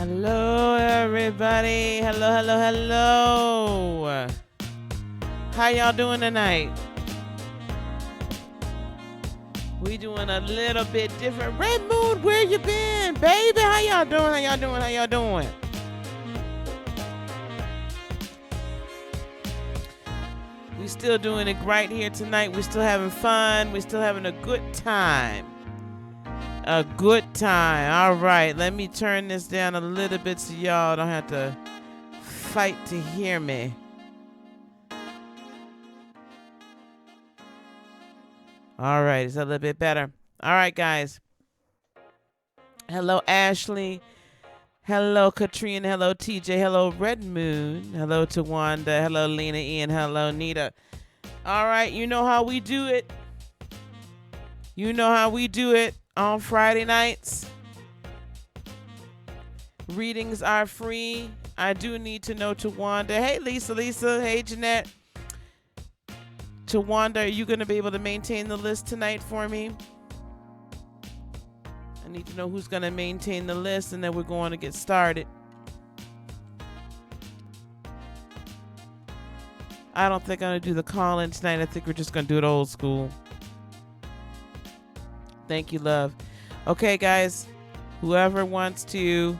Hello, everybody. Hello, hello, hello. How y'all doing tonight? We doing a little bit different. Red Moon, where you been, baby? How y'all doing? How y'all doing? How y'all doing? We still doing it right here tonight. We still having fun. We still having a good time. A good time. All right, let me turn this down a little bit so y'all don't have to fight to hear me. All right, it's a little bit better. All right, guys. Hello, Ashley. Hello, Katrina. Hello, TJ. Hello, Red Moon. Hello, Tawanda. Hello, Lena Ian. Hello, Nita. All right, you know how we do it. You know how we do it on Friday nights. Readings are free. I do need to know Tawanda. Hey, Lisa. Hey, Jeanette. Tawanda, are you going to be able to maintain the list tonight for me? I need to know who's going to maintain the list, and then we're going to get started. I don't think I'm going to do the call-in tonight. I think we're just going to do it old school. Thank you, love. Okay, guys. Whoever wants to...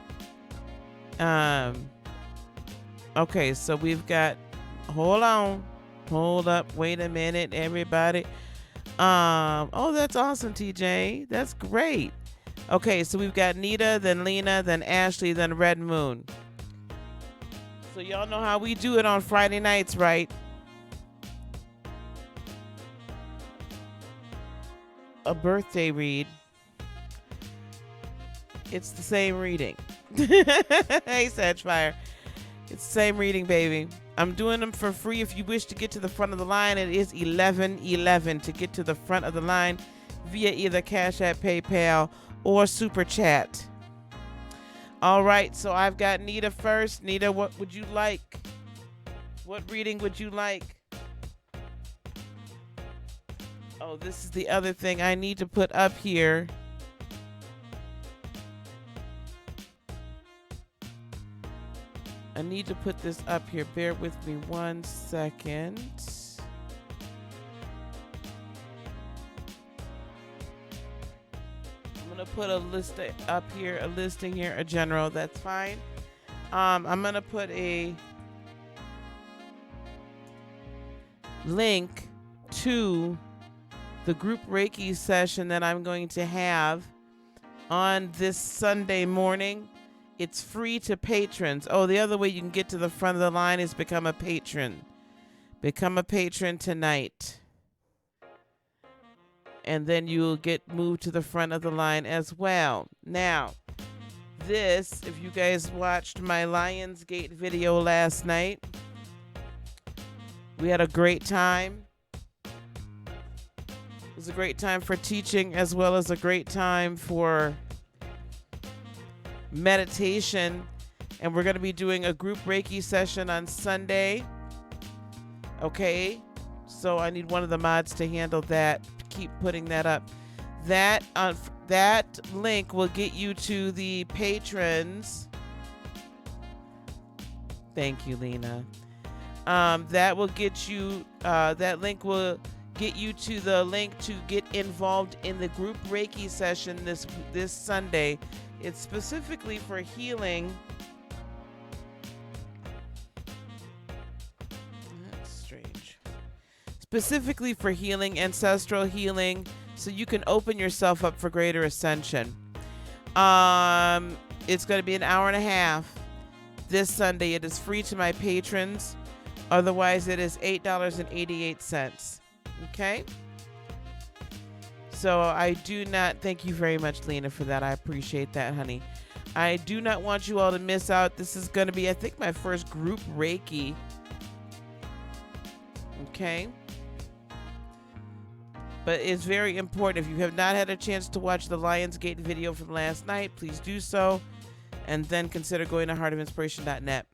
Okay, so we've got... Hold on. Hold up. Wait a minute, everybody. Oh, that's awesome, TJ. That's great. Okay, so we've got Nita, then Lena, then Ashley, then Red Moon. So y'all know how we do it on Friday nights, right? A birthday read. It's the same reading. Hey, Satchfire. It's the same reading, baby. I'm doing them for free. If you wish to get to the front of the line, it is 11:11 to get to the front of the line via either Cash App, PayPal, or Super Chat. All right, so I've got Nita first. Nita, what would you like? What reading would you like? Oh, this is the other thing I need to put up here. I need to put this up here. Bear with me 1 second. I'm going to put a list up here, a listing here, a general. That's fine. I'm going to put a link to the group Reiki session that I'm going to have on this Sunday morning. It's free to patrons. Oh, the other way you can get to the front of the line is become a patron. Become a patron tonight. And then you'll get moved to the front of the line as well. Now, this, if you guys watched my Lionsgate video last night, we had a great time. It was a great time for teaching as well as a great time for meditation, and we're going to be doing a group Reiki session on Sunday. Okay, so I need one of the mods to handle that. Keep putting that up. That link will get you to the patrons. Thank you, Lena. That will get you. That link will get you to the link to get involved in the group Reiki session this Sunday. It's specifically for healing. That's strange. Specifically for healing, ancestral healing, so you can open yourself up for greater ascension. It's going to be an hour and a half this Sunday. It is free to my patrons. Otherwise, it is $8.88. Okay? So I do not, thank you very much, Lena, for that. I appreciate that, honey. I do not want you all to miss out. This is going to be, I think, my first group Reiki. Okay. But it's very important. If you have not had a chance to watch the Lionsgate video from last night, please do so. And then consider going to heartofinspiration.net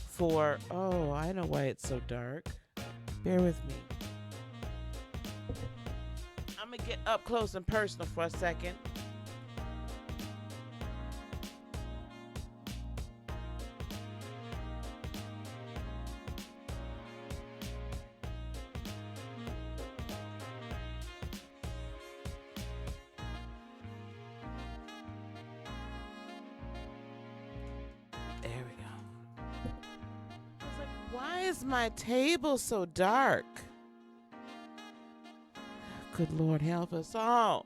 for, oh, I know why it's so dark. Bear with me. I'm going to get up close and personal for a second. Why is my table so dark? Good Lord, help us all.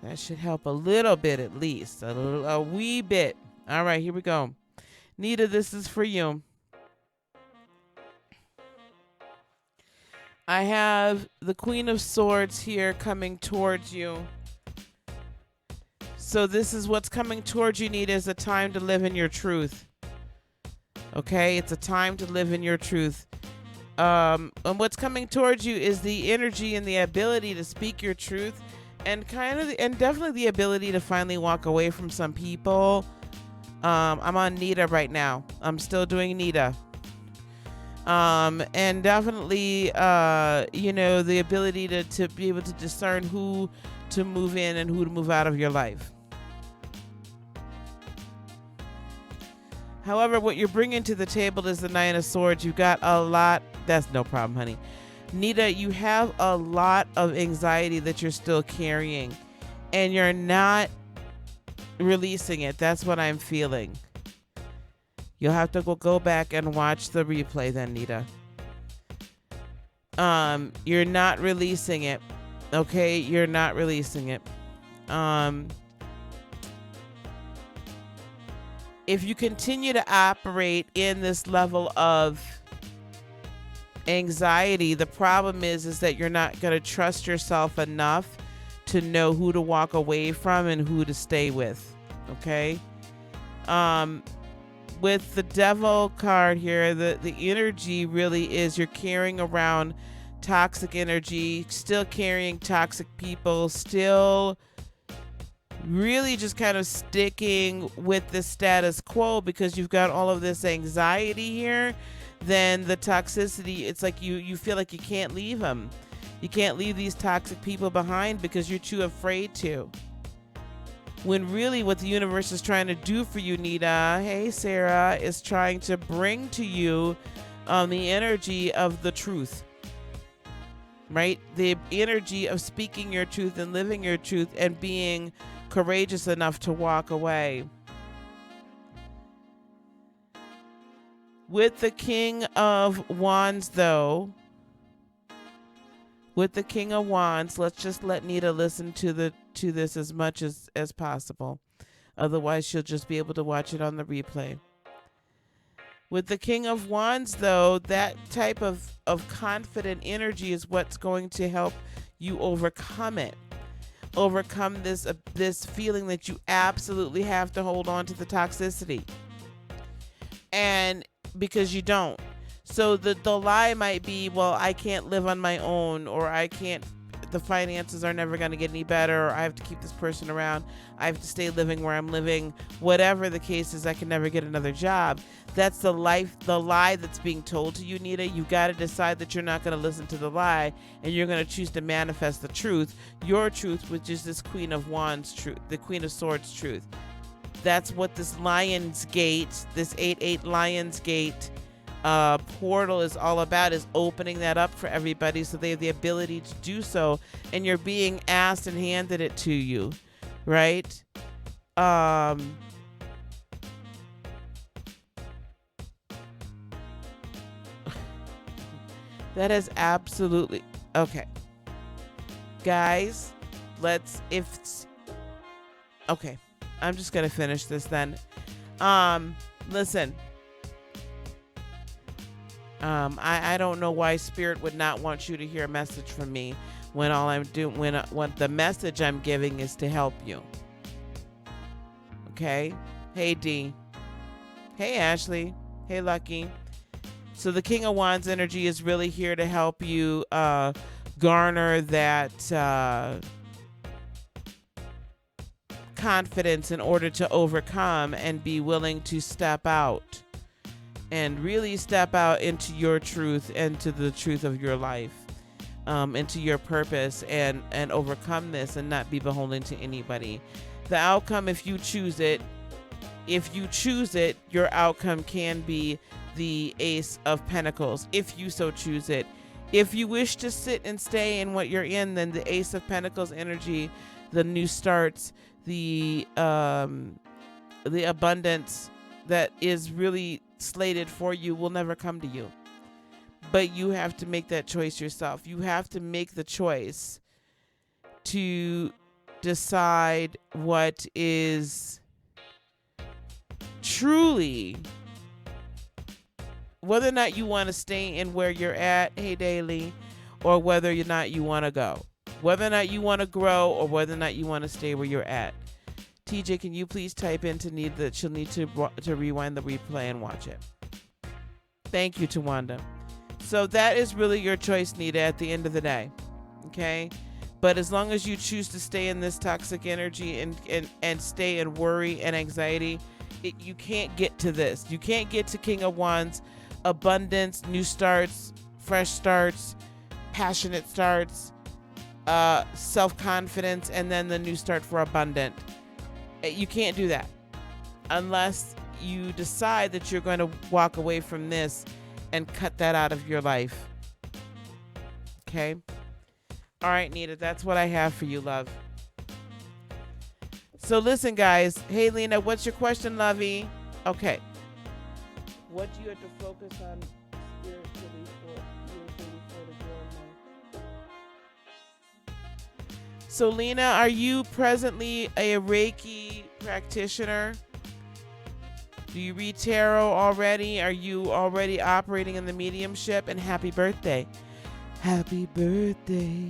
That should help a little bit at least. A wee bit. All right, here we go. Nita, this is for you. I have the Queen of Swords here coming towards you. So this is what's coming towards you, Nita, is a time to live in your truth. Okay, it's a time to live in your truth. And what's coming towards you is the energy and the ability to speak your truth, and and definitely the ability to finally walk away from some people. I'm on Nita right now. I'm still doing Nita. And definitely, the ability to be able to discern who to move in and who to move out of your life. However, what you're bringing to the table is the Nine of Swords. You've got a lot. That's no problem, honey. Nita, you have a lot of anxiety that you're still carrying, and you're not releasing it. That's what I'm feeling. You'll have to go back and watch the replay then, Nita. You're not releasing it. Okay? You're not releasing it. If you continue to operate in this level of anxiety, the problem is that you're not going to trust yourself enough to know who to walk away from and who to stay with. Okay? With the Devil card here, the energy really is you're carrying around toxic energy, still carrying toxic people, still really just kind of sticking with the status quo because you've got all of this anxiety here. Then the toxicity, it's like you feel like you can't leave them. You can't leave these toxic people behind because you're too afraid to. When really what the universe is trying to do for you, Nita, hey Sarah, is trying to bring to you the energy of the truth, right? The energy of speaking your truth and living your truth and being courageous enough to walk away. With the King of Wands, though, let's just let Nita listen to this as much as possible. Otherwise, she'll just be able to watch it on the replay. With the King of Wands, though, that type of confident energy is what's going to help you overcome it. Overcome this feeling that you absolutely have to hold on to the toxicity. And because you don't. So the lie might be, well, I can't live on my own, or the finances are never going to get any better, or I have to keep this person around, I have to stay living where I'm living. Whatever the case is, I can never get another job. That's the lie that's being told to you, Nita. You've got to decide that you're not going to listen to the lie, and you're going to choose to manifest the truth, your truth, which is this Queen of Wands truth, the Queen of Swords truth. That's what this Lion's Gate, this 8/8 Lion's Gate portal is all about, is opening that up for everybody so they have the ability to do so, and you're being asked and handed it to you, right? That is absolutely okay, guys. Okay, I'm just gonna finish this then. Listen, I don't know why Spirit would not want you to hear a message from me when all I'm doing, when the message I'm giving is to help you. Okay? Hey D. Hey Ashley. Hey Lucky. So the King of Wands energy is really here to help you garner that confidence in order to overcome and be willing to step out. And really step out into your truth and to the truth of your life, into your purpose, and overcome this and not be beholden to anybody. The outcome, if you choose it, your outcome can be the Ace of Pentacles, if you so choose it. If you wish to sit and stay in what you're in, then the Ace of Pentacles energy, the new starts, the abundance that is really slated for you will never come to you. but you have to make that choice yourself. You have to make the choice to decide what is truly, whether or not you want to stay in where you're at, hey Daily, or whether or not you want to go, whether or not you want to grow, or whether or not you want to stay where you're at. TJ, can you please type in to need that she'll need to rewind the replay and watch it. Thank you, Tawanda. So that is really your choice, Nita, at the end of the day. Okay? But as long as you choose to stay in this toxic energy and stay in worry and anxiety, you can't get to this. You can't get to King of Wands, abundance, new starts, fresh starts, passionate starts, self-confidence, and then the new start for abundant. You can't do that unless you decide that you're going to walk away from this and cut that out of your life. Okay? All right, Nita, that's what I have for you, love. So listen, guys. Hey, Lena, what's your question, lovey? Okay. What do you have to focus on spiritually for the girl now? So, Lena, are you presently a Reiki practitioner? Do you read tarot already? Are you already operating in the mediumship? And happy birthday. Happy birthday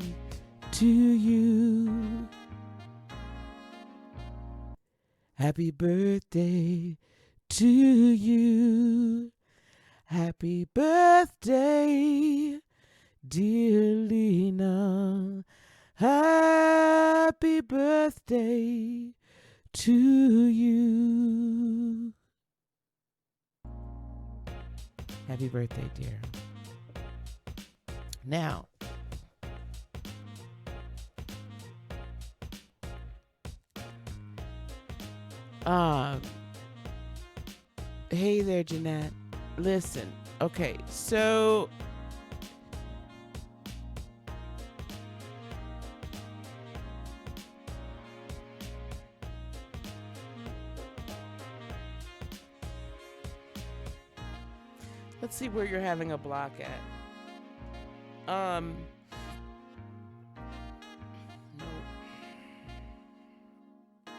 to you. Happy birthday to you. Happy birthday, dear Lena. Happy birthday to you. Happy birthday, dear. Now, hey there, Jeanette. Listen, okay, so let's see where you're having a block at. No.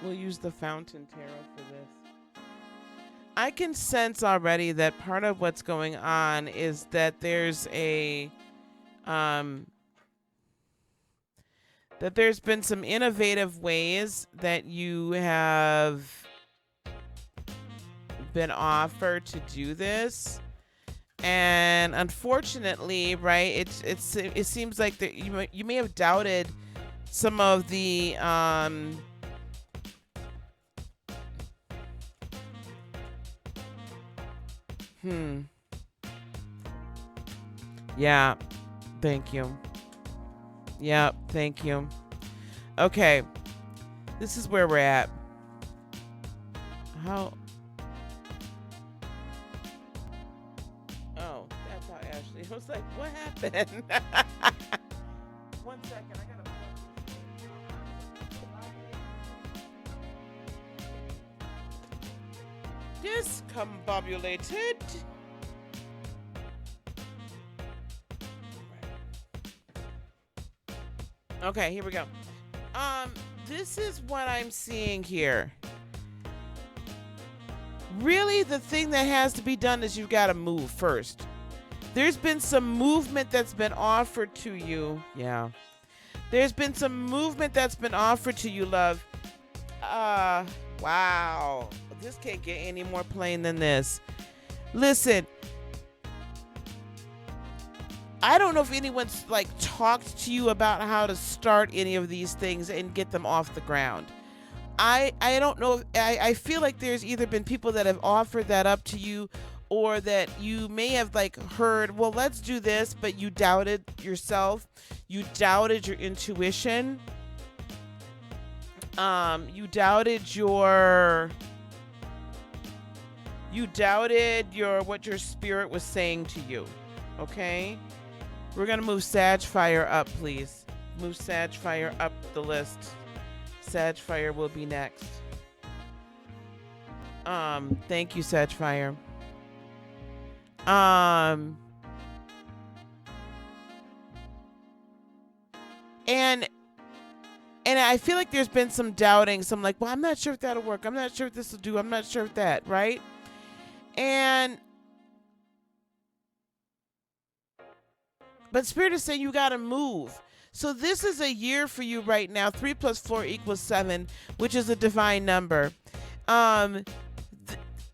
We'll use the Fountain Tarot for this. I can sense already that part of what's going on is that there's a that there's been some innovative ways that you have been offered to do this. And unfortunately, right, it seems like that you may have doubted some of the yeah, thank you. Yeah, thank you. Okay, this is where we're at. How? Oh, that's how Ashley. I was like, what happened? One second, I gotta. Discombobulated. Okay, here we go. This is what I'm seeing here. Really, the thing that has to be done is you've got to move first. There's been some movement that's been offered to you. Yeah. There's been some movement that's been offered to you, love. Wow. This can't get any more plain than this. Listen. I don't know if anyone's like talked to you about how to start any of these things and get them off the ground. I don't know. I feel like there's either been people that have offered that up to you, or that you may have like heard, well, let's do this, but you doubted yourself. You doubted your intuition. You doubted your what your spirit was saying to you. Okay? We're going to move Sag Fire up, please. Move Sag Fire up the list. Sag Fire will be next. Thank you, Sag Fire. I feel like there's been some doubting, some like, well, I'm not sure if that'll work. I'm not sure if this will do. I'm not sure if that, right? But Spirit is saying you got to move. So this is a year for you right now. 3 plus 4 equals 7, which is a divine number.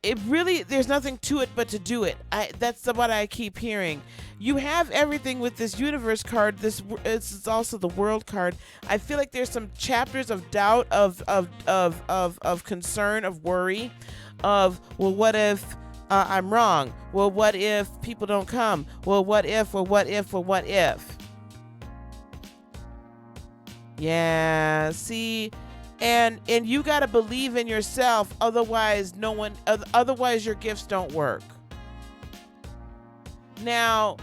It really, there's nothing to it but to do it. That's what I keep hearing. You have everything with this universe card. This is also the world card. I feel like there's some chapters of doubt, of concern, of worry, of, well, what if I'm wrong? Well, what if people don't come? Well, what if? Well, what if? Well, what if? Yeah, see, and you got to believe in yourself, otherwise otherwise your gifts don't work. Now,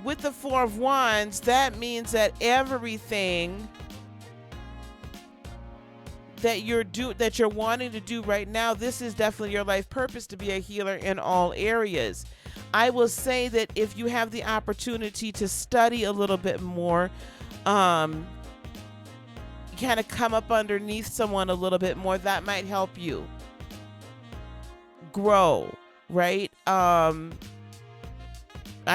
with the 4 of Wands, that means that everything that you're wanting to do right now, this is definitely your life purpose, to be a healer in all areas. I will say that if you have the opportunity to study a little bit more, kind of come up underneath someone a little bit more, that might help you grow, right? I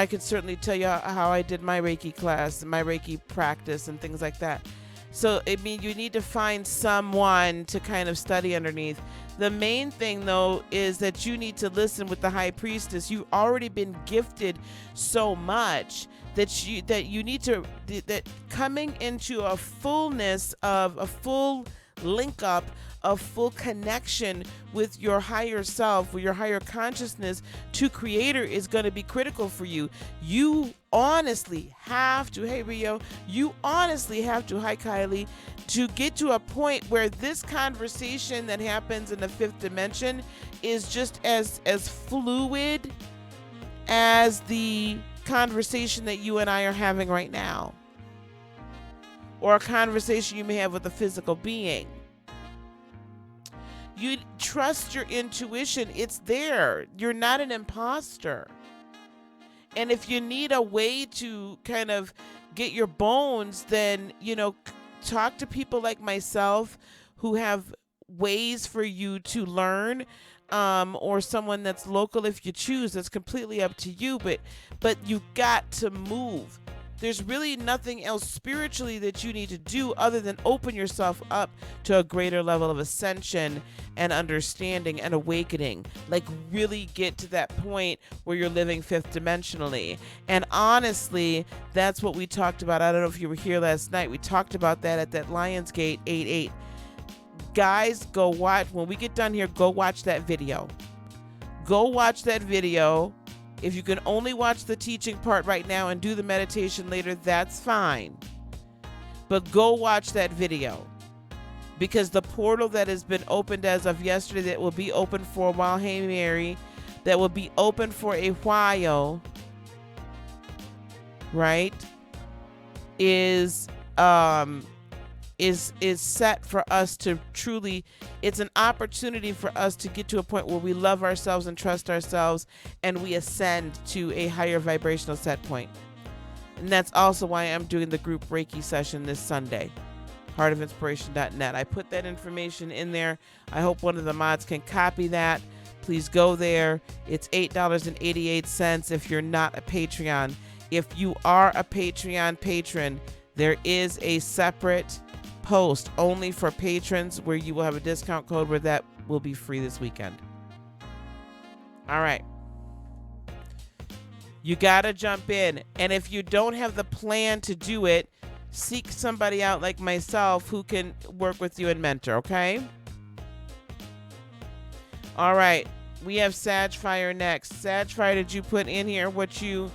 could certainly tell you how I did my Reiki class, my Reiki practice, and things like that. So, I mean, you need to find someone to kind of study underneath. The main thing, though, is that you need to listen with the High Priestess. You've already been gifted so much that you need to, that coming into a fullness of a full link up, a full connection with your higher self, with your higher consciousness to Creator, is going to be critical for you. You honestly have to, hey Rio, you honestly have to, hi Kylie, to get to a point where this conversation that happens in the 5th dimension is just as fluid as the conversation that you and I are having right now, or a conversation you may have with a physical being. You trust your intuition. It's there. You're not an imposter. And if you need a way to kind of get your bones, then, talk to people like myself who have ways for you to learn, or someone that's local if you choose. That's completely up to you, but you got to move. There's really nothing else spiritually that you need to do other than open yourself up to a greater level of ascension and understanding and awakening. Like, really get to that point where you're living 5th dimensionally. And honestly, that's what we talked about. I don't know if you were here last night. We talked about that at that Lionsgate 8-8. Guys, go watch. When we get done here, go watch that video. Go watch that video. If you can only watch the teaching part right now and do the meditation later, that's fine. But go watch that video, because the portal that has been opened as of yesterday, that will be open for a while, hey Mary, that will be open for a while, right, is set for us to truly, it's an opportunity for us to get to a point where we love ourselves and trust ourselves, and we ascend to a higher vibrational set point. And that's also why I'm doing the group Reiki session this Sunday, heartofinspiration.net. I put that information in there. I hope one of the mods can copy that. Please go there. It's $8.88 if you're not a Patreon. If you are a Patreon patron, there is a separate post only for patrons where you will have a discount code where that will be free this weekend. All right. You got to jump in. And if you don't have the plan to do it, seek somebody out like myself who can work with you and mentor, okay? All right. We have Sag Fire next. Sag Fire, did you put in here what you...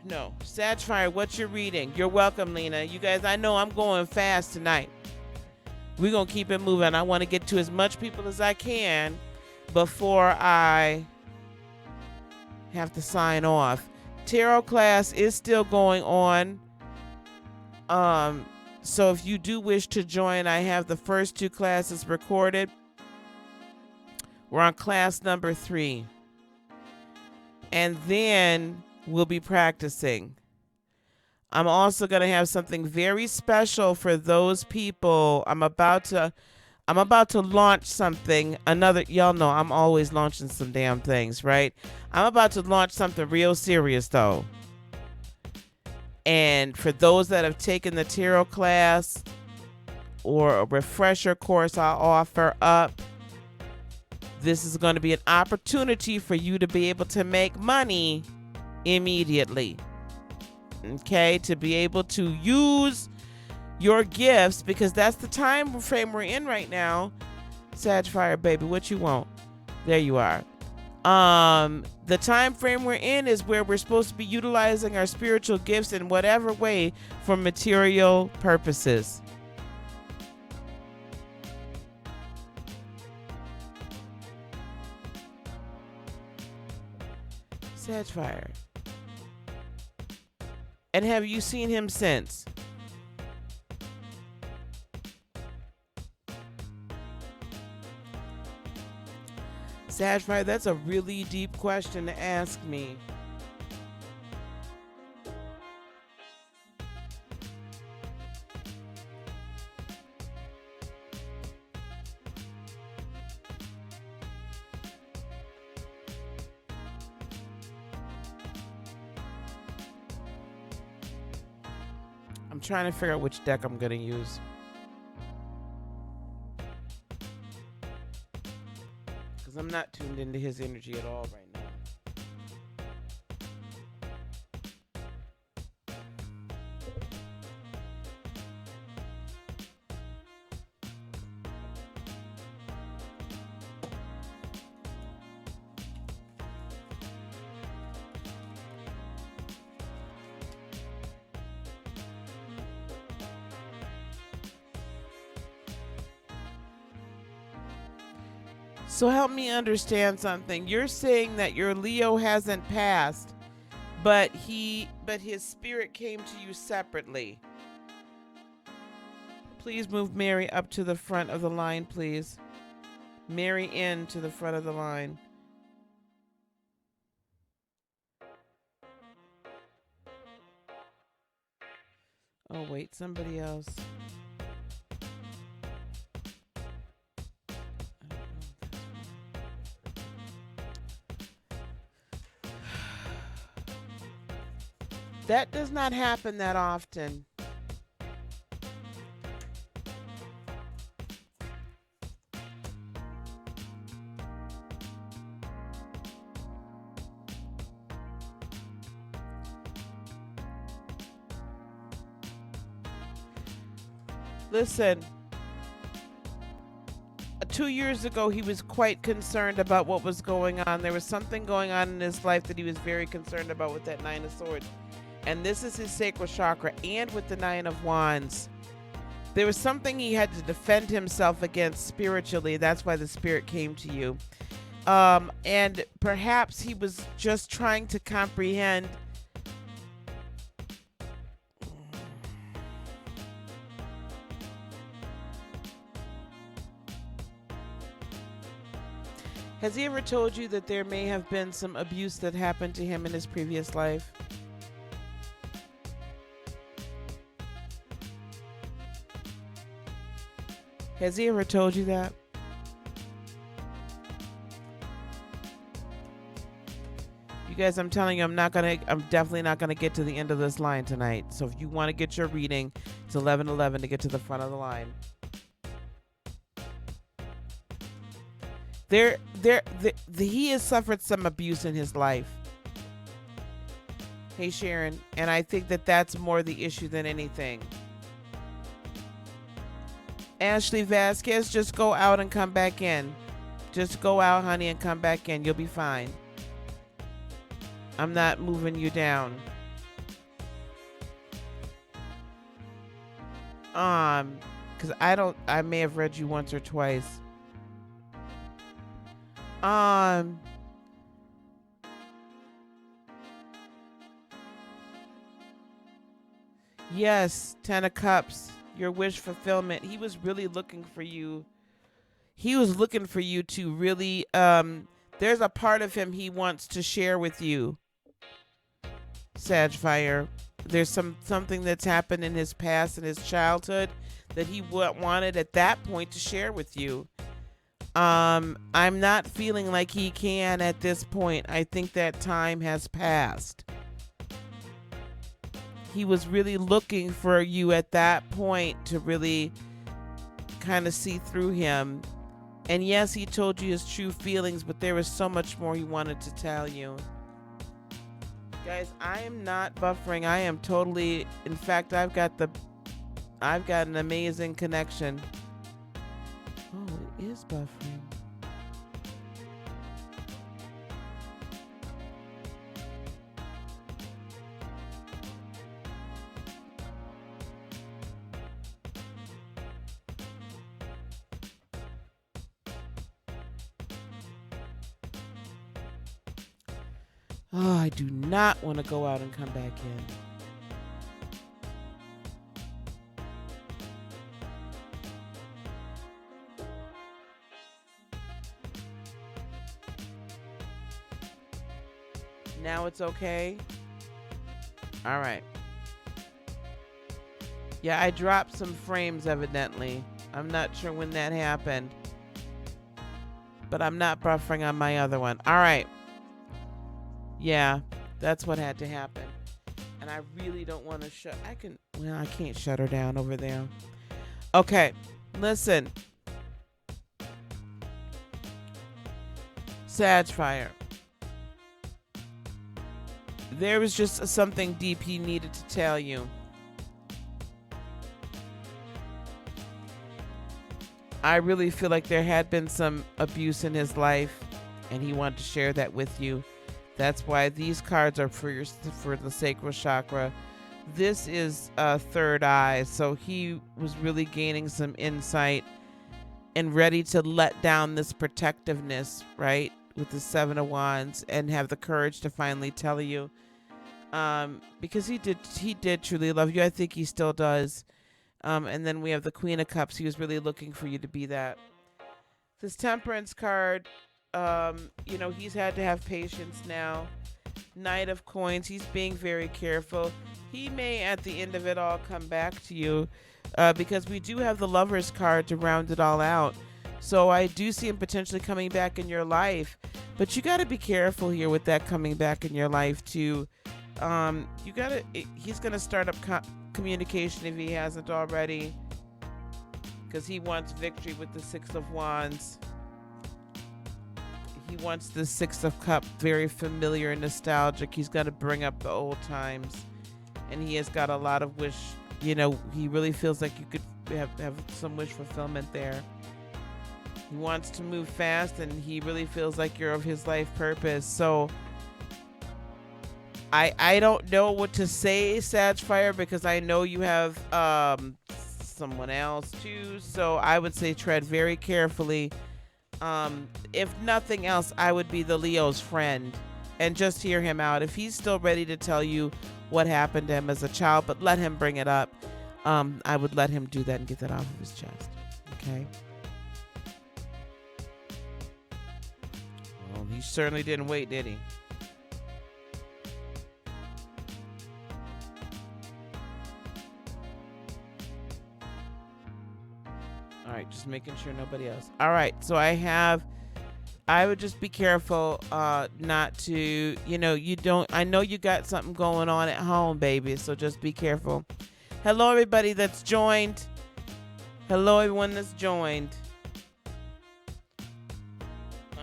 No, Sagfire, what you're reading? You're welcome, Lena. You guys, I know I'm going fast tonight. We're going to keep it moving. I want to get to as much people as I can before I have to sign off. Tarot class is still going on. So if you do wish to join, I have the first 2 classes recorded. We're on class number 3. And then we'll be practicing. I'm also going to have something very special for those people. I'm about to launch something. Y'all know I'm always launching some damn things, right? I'm about to launch something real serious though. And for those that have taken the tarot class or a refresher course I'll offer up, this is going to be an opportunity for you to be able to make money immediately. Okay, to be able to use your gifts, because that's the time frame we're in right now. Sag Fire baby, what you want? There you are. The time frame we're in is where we're supposed to be utilizing our spiritual gifts in whatever way for material purposes. Sag Fire. And have you seen him since? Sag Fire, that's a really deep question to ask me. I'm trying to figure out which deck I'm going to use. Because I'm not tuned into his energy at all right now. So help me understand something. You're saying that your Leo hasn't passed, but his spirit came to you separately. Please move Mary up to the front of the line, please. Mary in to the front of the line. Oh wait, somebody else. That does not happen that often. Listen, 2 years ago, he was quite concerned about what was going on. There was something going on in his life that he was very concerned about with that Nine of Swords. And this is his sacral chakra, and with the Nine of Wands. There was something he had to defend himself against spiritually. That's why the spirit came to you. And perhaps he was just trying to comprehend. Has he ever told you that there may have been some abuse that happened to him in his previous life? Has he ever told you that? You guys, I'm telling you, I'm definitely not gonna get to the end of this line tonight. So if you want to get your reading, it's 11:11 to get to the front of the line. He has suffered some abuse in his life. Hey Sharon, and I think that that's more the issue than anything. Ashley Vasquez, just go out and come back in. Just go out, honey, and come back in. You'll be fine. I'm not moving you down. Because I may have read you once or twice. Yes, 10 of Cups. Your wish fulfillment. He was really looking for you. He was looking for you to really, there's a part of him he wants to share with you, Sag Fire. There's something that's happened in his past and his childhood that he wanted at that point to share with you. I'm not feeling like he can at this point. I think that time has passed. He was really looking for you at that point to really kind of see through him. And yes, he told you his true feelings, but there was so much more he wanted to tell you. Guys, I am not buffering. I am totally, in fact, I've got an amazing connection. Oh, it is buffering. Oh, I do not want to go out and come back in. Now it's okay? All right. Yeah, I dropped some frames evidently. I'm not sure when that happened. But I'm not buffering on my other one. All right. Yeah, that's what had to happen. And I really don't want to I can't shut her down over there. Okay, listen. Sag Fire. There was just something deep he needed to tell you. I really feel like there had been some abuse in his life, and he wanted to share that with you. That's why these cards are for the sacral chakra. This is third eye, so he was really gaining some insight and ready to let down this protectiveness, right, with the Seven of Wands, and have the courage to finally tell you, because he did truly love you. I think he still does. And then we have the Queen of Cups. He was really looking for you to be that. This Temperance card. He's had to have patience now. Knight of Coins, he's being very careful. He may, at the end of it all, come back to you because we do have the Lovers card to round it all out. So I do see him potentially coming back in your life. But you got to be careful here with that coming back in your life, too. He's going to start up communication if he hasn't already, because he wants victory with the Six of Wands. He wants the Six of Cups, very familiar and nostalgic. He's got to bring up the old times, and he has got a lot of wish. He really feels like you could have some wish fulfillment there. He wants to move fast, and he really feels like you're of his life purpose. So I don't know what to say, Sag Fire, because I know you have someone else too. So I would say tread very carefully. If nothing else, I would be the Leo's friend and just hear him out. If he's still ready to tell you what happened to him as a child, but let him bring it up, I would let him do that and get that off of his chest. Okay? Well, he certainly didn't wait, did he? All right, just making sure nobody else. All right, so I would just be careful not to, I know you got something going on at home, baby, so just be careful. Hello, everybody that's joined. Hello, everyone that's joined.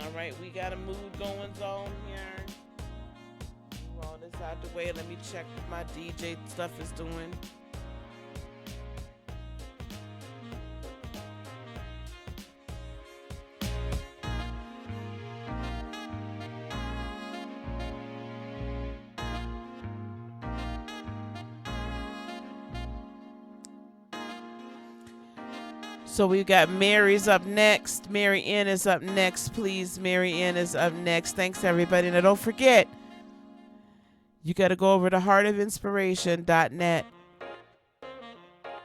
All right, we got a mood going on here. Move all this out the way. Let me check what my DJ stuff is doing. So we've got Mary's up next. Mary N is up next, please. Mary N is up next. Thanks, everybody. Now, don't forget, you got to go over to heartofinspiration.net.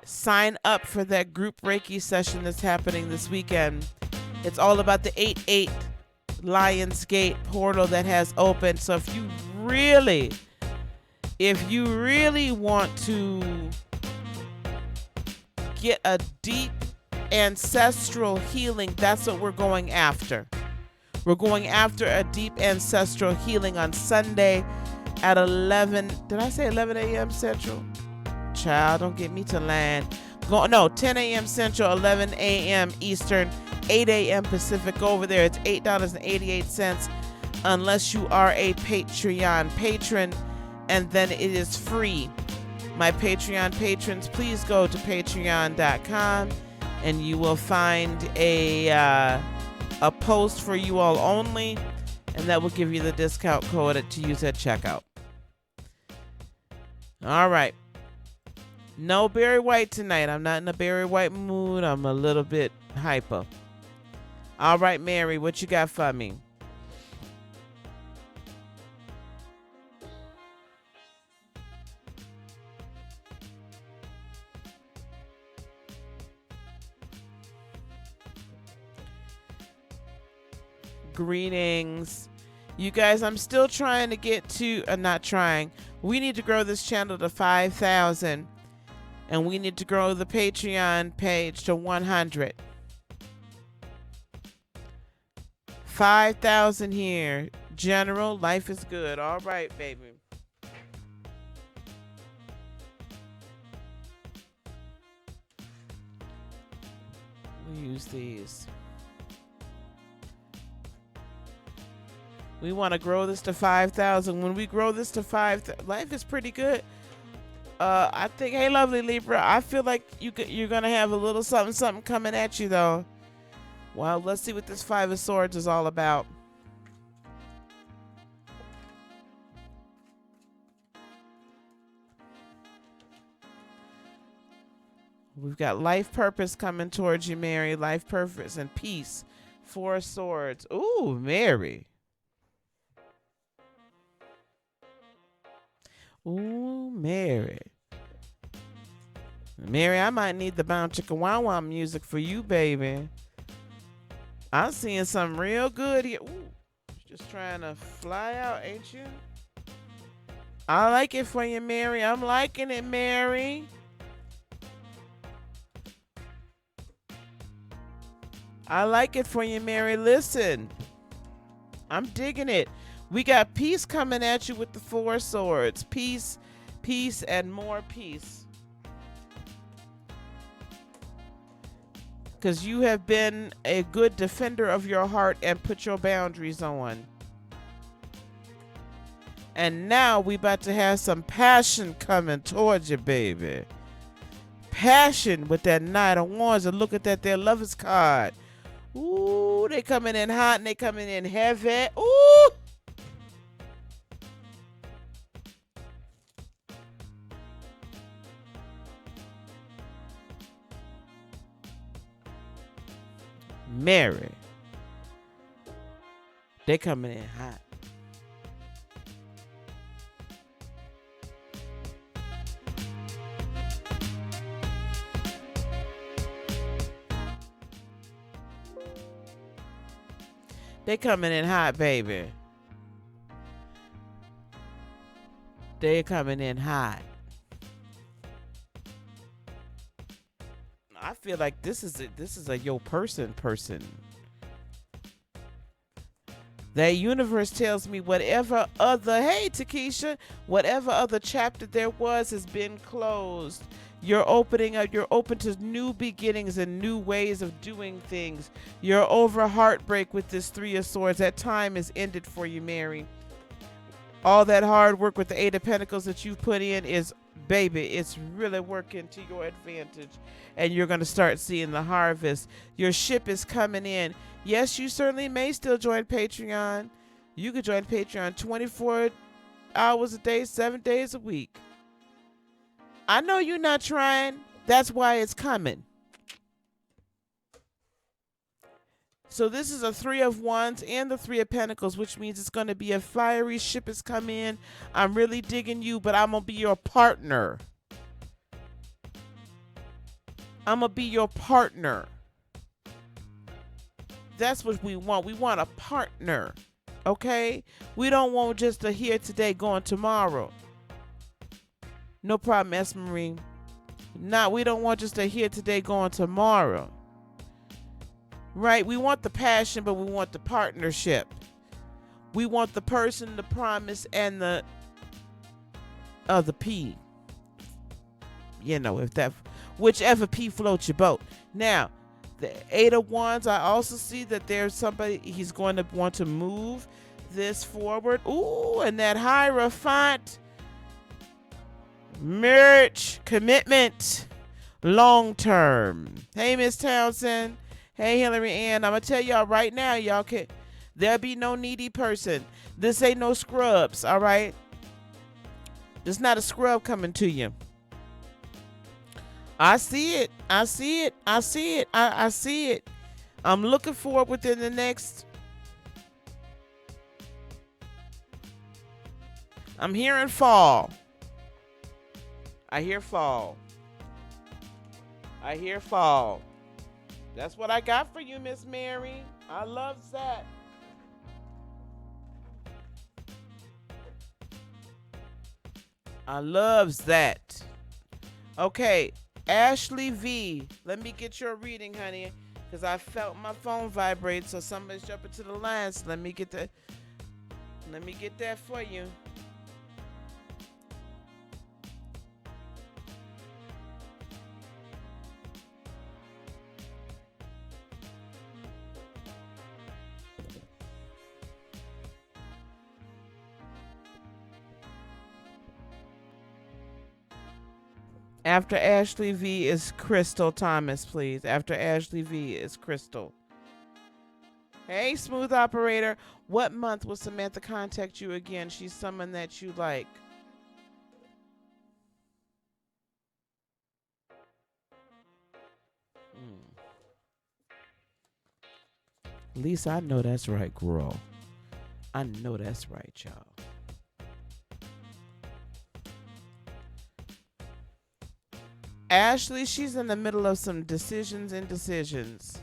Sign up for that group Reiki session that's happening this weekend. It's all about the 8-8 Lionsgate portal that has opened. So if you really If you really want to get a deep ancestral healing, that's what we're going after. We're going after a deep ancestral healing on Sunday at 11. Did I say 11 a.m. Central? Child, don't get me to land. No, 10 a.m. Central, 11 a.m. Eastern, 8 a.m. Pacific. Go over there. It's $8.88 unless you are a Patreon patron, and then it is free. My Patreon patrons, please go to patreon.com and you will find a post for you all only, and that will give you the discount code to use at checkout. All right. No Barry White tonight. I'm not in a Barry White mood. I'm a little bit hyper. All right, Mary, what you got for me? Greetings. You guys, I'm still trying to get to, not trying. We need to grow this channel to 5,000. And we need to grow the Patreon page to 100. 5,000 here. General, life is good. All right, baby. We'll use these. We want to grow this to 5,000. When we grow this to 5,000, life is pretty good. I think, hey, lovely Libra, I feel like you're going to have a little something coming at you, though. Well, let's see what this Five of Swords is all about. We've got life purpose coming towards you, Mary. Life purpose and peace. Four of Swords. Ooh, Mary. Ooh, Mary. Mary, I might need the Bound Chicka Wow Wow music for you, baby. I'm seeing something real good here. Ooh, just trying to fly out, ain't you? I like it for you, Mary. I'm liking it, Mary. I like it for you, Mary. Listen, I'm digging it. We got peace coming at you with the Four of Swords. Peace, peace, and more peace. Because you have been a good defender of your heart and put your boundaries on. And now we about to have some passion coming towards you, baby. Passion with that Knight of Wands. And look at that, their Lover's card. Ooh, they coming in hot and they coming in heavy. Ooh. Mary. They coming in hot. They coming in hot, baby. They coming in hot. I feel like this is a yo person. That universe tells me whatever other, hey Takesha, whatever other chapter there was has been closed. You're opening up, you're open to new beginnings and new ways of doing things. You're over heartbreak with this Three of Swords. That time is ended for you, Mary. All that hard work with the Eight of Pentacles that you've put in is, baby, it's really working to your advantage. And you're going to start seeing the harvest. Your ship is coming in. Yes, you certainly may still join Patreon. You could join Patreon 24 hours a day, 7 days a week. I know you're not trying. That's why it's coming. So this is a Three of Wands and the Three of Pentacles, which means it's going to be a fiery ship has come in. I'm really digging you, but I'm going to be your partner. I'm going to be your partner. That's what we want. We want a partner. Okay? We don't want just a here today, going tomorrow. No problem, S. Marie. We don't want just a here today, going tomorrow. Right? We want the passion, but we want the partnership. We want the person, the promise, and the other P. You know, whichever P floats your boat. Now, the Eight of Wands, I also see that there's somebody, he's going to want to move this forward. Ooh, and that Hierophant, marriage, commitment, long term. Hey, Miss Townsend. Hey, Hillary Ann. I'm going to tell y'all right now, there'll be no needy person. This ain't no scrubs, all right? There's not a scrub coming to you. I see it. I see it. I see it. I see it. I'm looking for it within the next. I'm hearing fall. I hear fall. I hear fall. That's what I got for you, Miss Mary. I love that. I loves that. Okay, Ashley V. Let me get your reading, honey, because I felt my phone vibrate, so somebody's jumping to the line. So let me get that for you. After Ashley V is Crystal Thomas, please. After Ashley V is Crystal. Hey, smooth operator. What month will Samantha contact you again? She's someone that you like. Lisa, I know that's right, girl. I know that's right, y'all. Ashley, she's in the middle of some decisions and indecisions.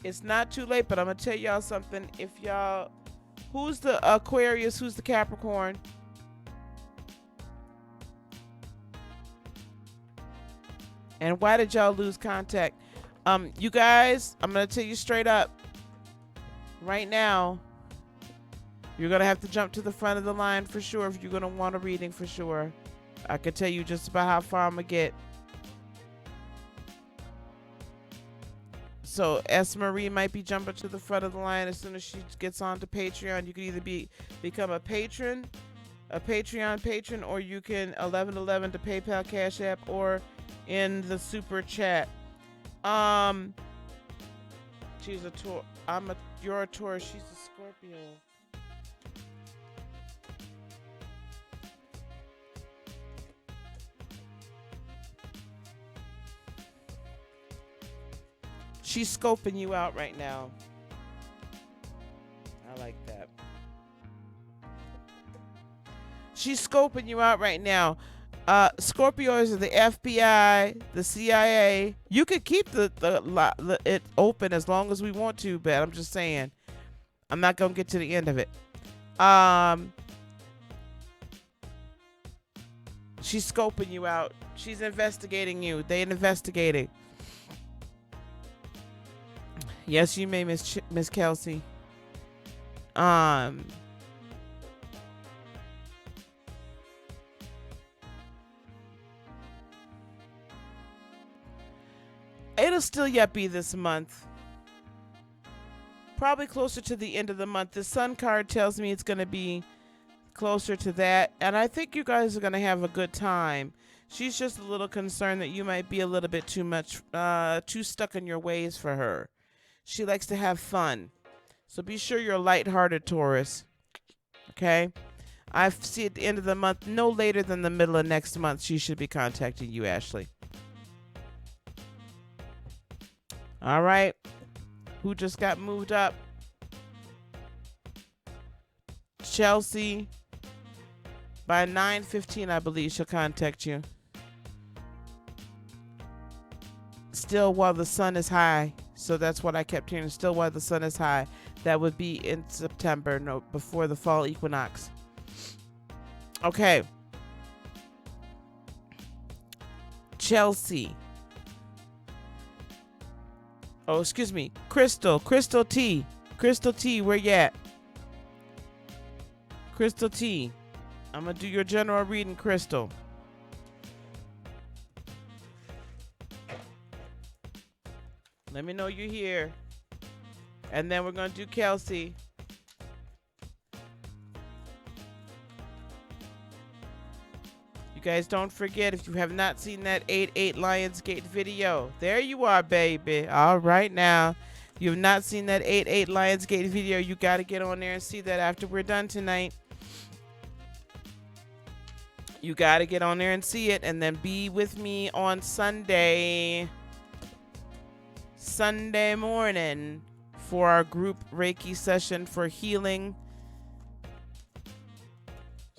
It's not too late, but I'm going to tell y'all something. Who's the Aquarius? Who's the Capricorn? And why did y'all lose contact? You guys, I'm going to tell you straight up. Right now, you're going to have to jump to the front of the line for sure if you're going to want a reading for sure. I could tell you just about how far I'm going to get. So S. Marie might be jumping to the front of the line as soon as she gets on to Patreon. You can either become a Patreon patron, or you can 1111 to PayPal, Cash App, or in the super chat. She's a Taurus. You're a Taurus. She's a Scorpio. She's scoping you out right now. I like that. She's scoping you out right now. Scorpios are the FBI, the CIA. You could keep it open as long as we want to, but I'm just saying, I'm not gonna get to the end of it. She's scoping you out. She's investigating you. They're investigating. Yes, you may, Miss Kelsey. It'll still yet be this month. Probably closer to the end of the month. The Sun card tells me it's going to be closer to that. And I think you guys are going to have a good time. She's just a little concerned that you might be a little bit too stuck in your ways for her. She likes to have fun. So be sure you're a lighthearted Taurus. Okay? I see at the end of the month, no later than the middle of next month, she should be contacting you, Ashley. All right. Who just got moved up? Chelsea. By 9:15, I believe she'll contact you. Still while the sun is high. So that's what I kept hearing. Still while the sun is high. That would be in September, no, before the fall equinox. Okay. Chelsea. Oh, excuse me. Crystal T. Crystal T, where you at? Crystal T. I'm going to do your general reading, Crystal. Let me know you're here. And then we're going to do Kelsey. You guys don't forget, if you have not seen that 8-8 Lionsgate video, there you are, baby. All right now. If you have not seen that 8-8 Lionsgate video, you got to get on there and see that after we're done tonight. You got to get on there and see it, and then be with me on Sunday morning for our group Reiki session for healing,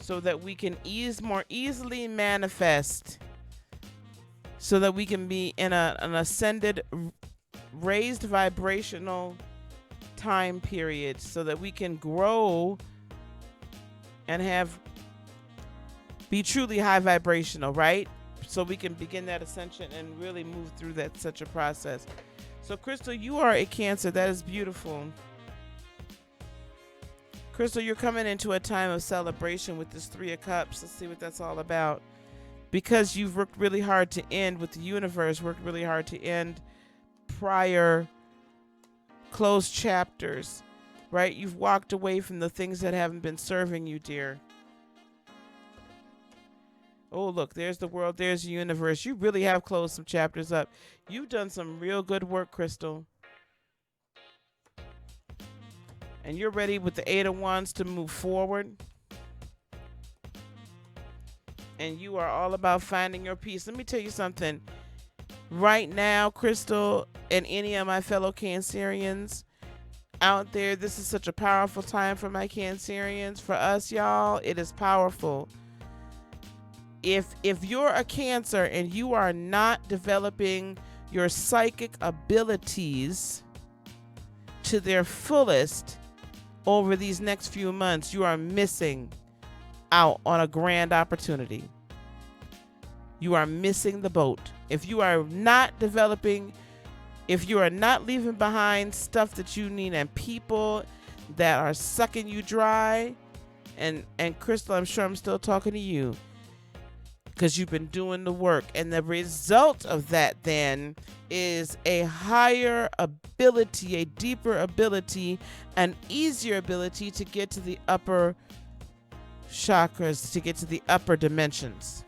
so that we can more easily manifest, so that we can be in an ascended, raised vibrational time period, so that we can grow and be truly high vibrational, right? So we can begin that ascension and really move through such a process. So Crystal, you are a Cancer. That is beautiful. Crystal, you're coming into a time of celebration with this 3 of Cups. Let's see what that's all about. Because you've worked really hard to end with the universe, worked really hard to end prior closed chapters, right? You've walked away from the things that haven't been serving you, dear. Oh, look, there's the world, there's the universe. You really have closed some chapters up. You've done some real good work, Crystal. And you're ready with the 8 of Wands to move forward. And you are all about finding your peace. Let me tell you something. Right now, Crystal, and any of my fellow Cancerians out there, this is such a powerful time for my Cancerians. For us, y'all, it is powerful. If you're a Cancer and you are not developing your psychic abilities to their fullest over these next few months, you are missing out on a grand opportunity. You are missing the boat. If you are not developing, if you are not leaving behind stuff that you need and people that are sucking you dry, and Crystal, I'm sure I'm still talking to you, because you've been doing the work. And the result of that then is a higher ability, a deeper ability, an easier ability to get to the upper chakras, to get to the upper dimensions.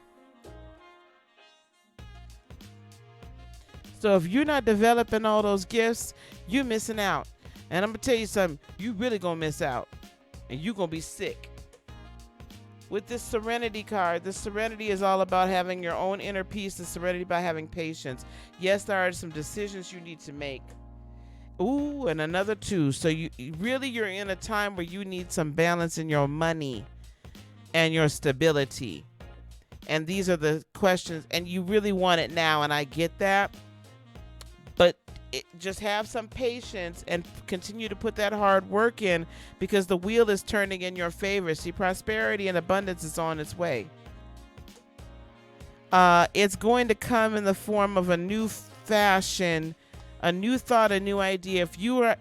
So if you're not developing all those gifts, you're missing out. And I'm going to tell you something, you really going to miss out. And you're going to be sick. With this Serenity card, the Serenity is all about having your own inner peace, the Serenity by having patience. Yes, there are some decisions you need to make. Ooh, and another 2. So you're in a time where you need some balance in your money and your stability. And these are the questions, and you really want it now, and I get that. But just have some patience and continue to put that hard work in, because the wheel is turning in your favor. See, prosperity and abundance is on its way. It's going to come in the form of a new fashion, a new thought, a new idea.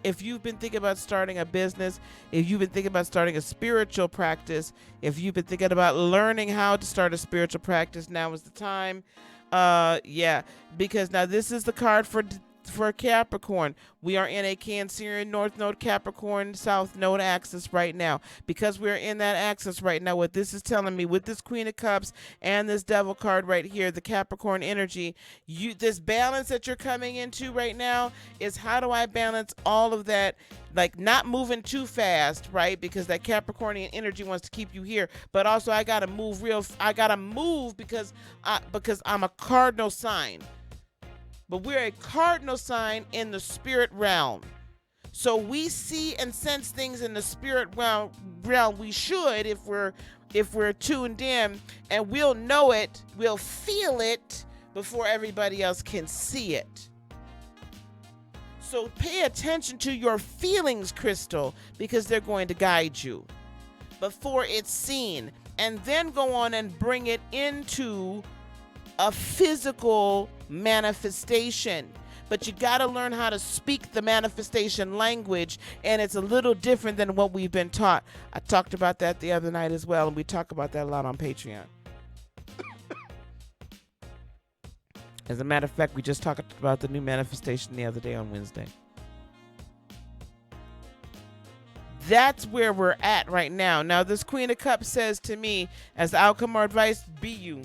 If you've been thinking about starting a business, if you've been thinking about starting a spiritual practice, if you've been thinking about learning how to start a spiritual practice, now is the time. Yeah, because now this is the card for Capricorn. We are in a Cancerian North Node, Capricorn South Node axis right now. Because we're in that axis right now, what this is telling me with this Queen of Cups and this Devil card right here, the Capricorn energy, this balance that you're coming into right now is, how do I balance all of that? Like, not moving too fast, right? Because that Capricornian energy wants to keep you here, but also I gotta move because I'm a cardinal sign. But we're a cardinal sign in the spirit realm. So we see and sense things in the spirit realm. We should, if we're tuned in, and we'll know it, we'll feel it before everybody else can see it. So pay attention to your feelings, Crystal, because they're going to guide you before it's seen. And then go on and bring it into a physical manifestation. But you got to learn how to speak the manifestation language, and it's a little different than what we've been taught. I talked about that the other night as well, and we talk about that a lot on Patreon. As a matter of fact, we just talked about the new manifestation the other day on Wednesday. That's where we're at right now. Now, this Queen of Cups says to me, as outcome or advice, be you.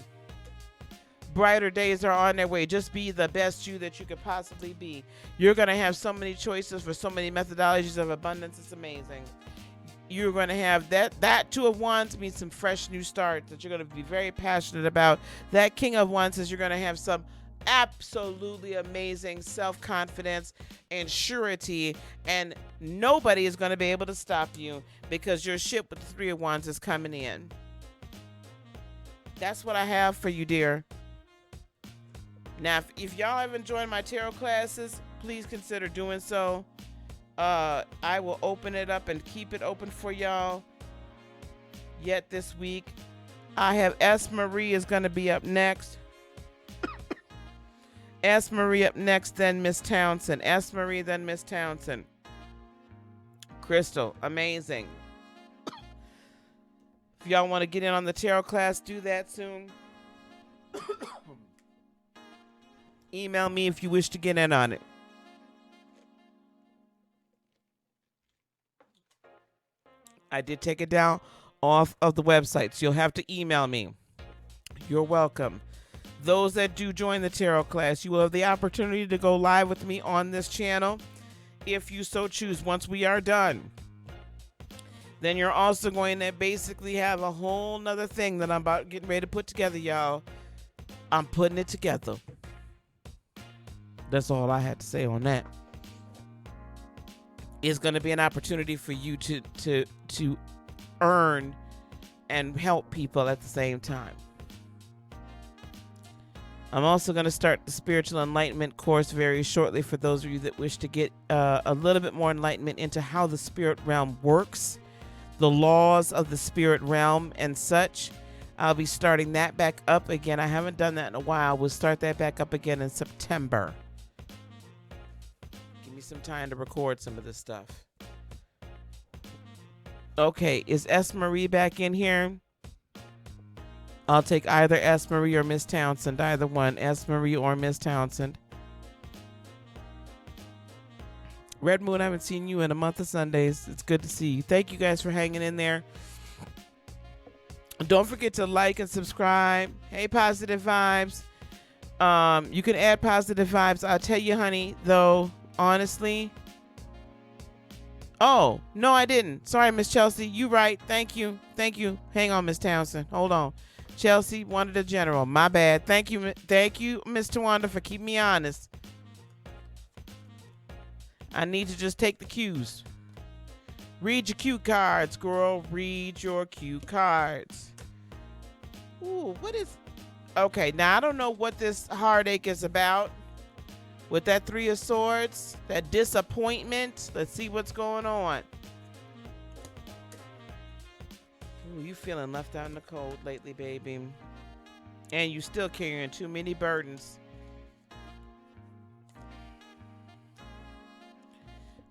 Brighter days are on their way. Just be the best you that you could possibly be. You're going to have so many choices for so many methodologies of abundance. It's amazing. You're going to have that Two of Wands means some fresh new starts that you're going to be very passionate about. That King of Wands says you're going to have some absolutely amazing self-confidence and surety, and nobody is going to be able to stop you because your ship with the Three of Wands is coming in. That's what I have for you, dear. Now, if y'all haven't joined my tarot classes, please consider doing so. I will open it up and keep it open for y'all yet this week. I have S. Marie is going to be up next. S. Marie up next, then Miss Townsend. S. Marie, then Miss Townsend. Crystal, amazing. If y'all want to get in on the tarot class, do that soon. Email me if you wish to get in on it. I did take it down off of the website, so you'll have to email me. You're welcome. Those that do join the tarot class, you will have the opportunity to go live with me on this channel if you so choose once we are done. Then you're also going to basically have a whole nother thing that I'm about getting ready to put together, y'all. I'm putting it together. That's all I had to say on that. It's going to be an opportunity for you to earn and help people at the same time. I'm also going to start the Spiritual Enlightenment course very shortly for those of you that wish to get a little bit more enlightenment into how the spirit realm works, the laws of the spirit realm and such. I'll be starting that back up again. I haven't done that in a while. We'll start that back up again in September. Give me some time to record some of this stuff. Okay, is S. Marie back in here? I'll take either S. Marie or Miss Townsend, either one, S. Marie or Miss Townsend. Red Moon, I haven't seen you in a month of Sundays. It's good to see you. Thank you guys for hanging in there. Don't forget to like and subscribe. Hey, Positive Vibes. You can add Positive Vibes. I'll tell you, honey, though, honestly. Oh, no, I didn't. Sorry, Miss Chelsea. You right. Thank you. Thank you. Hang on, Miss Townsend. Hold on. Chelsea wanted a general. My bad. Thank you, Miss Tawanda, for keeping me honest. I need to just take the cues. Read your cue cards, girl. Read your cue cards. Ooh, what is... Okay, now I don't know what this heartache is about. With that Three of Swords, that disappointment. Let's see what's going on. Ooh, you feeling left out in the cold lately, baby. And you still carrying too many burdens.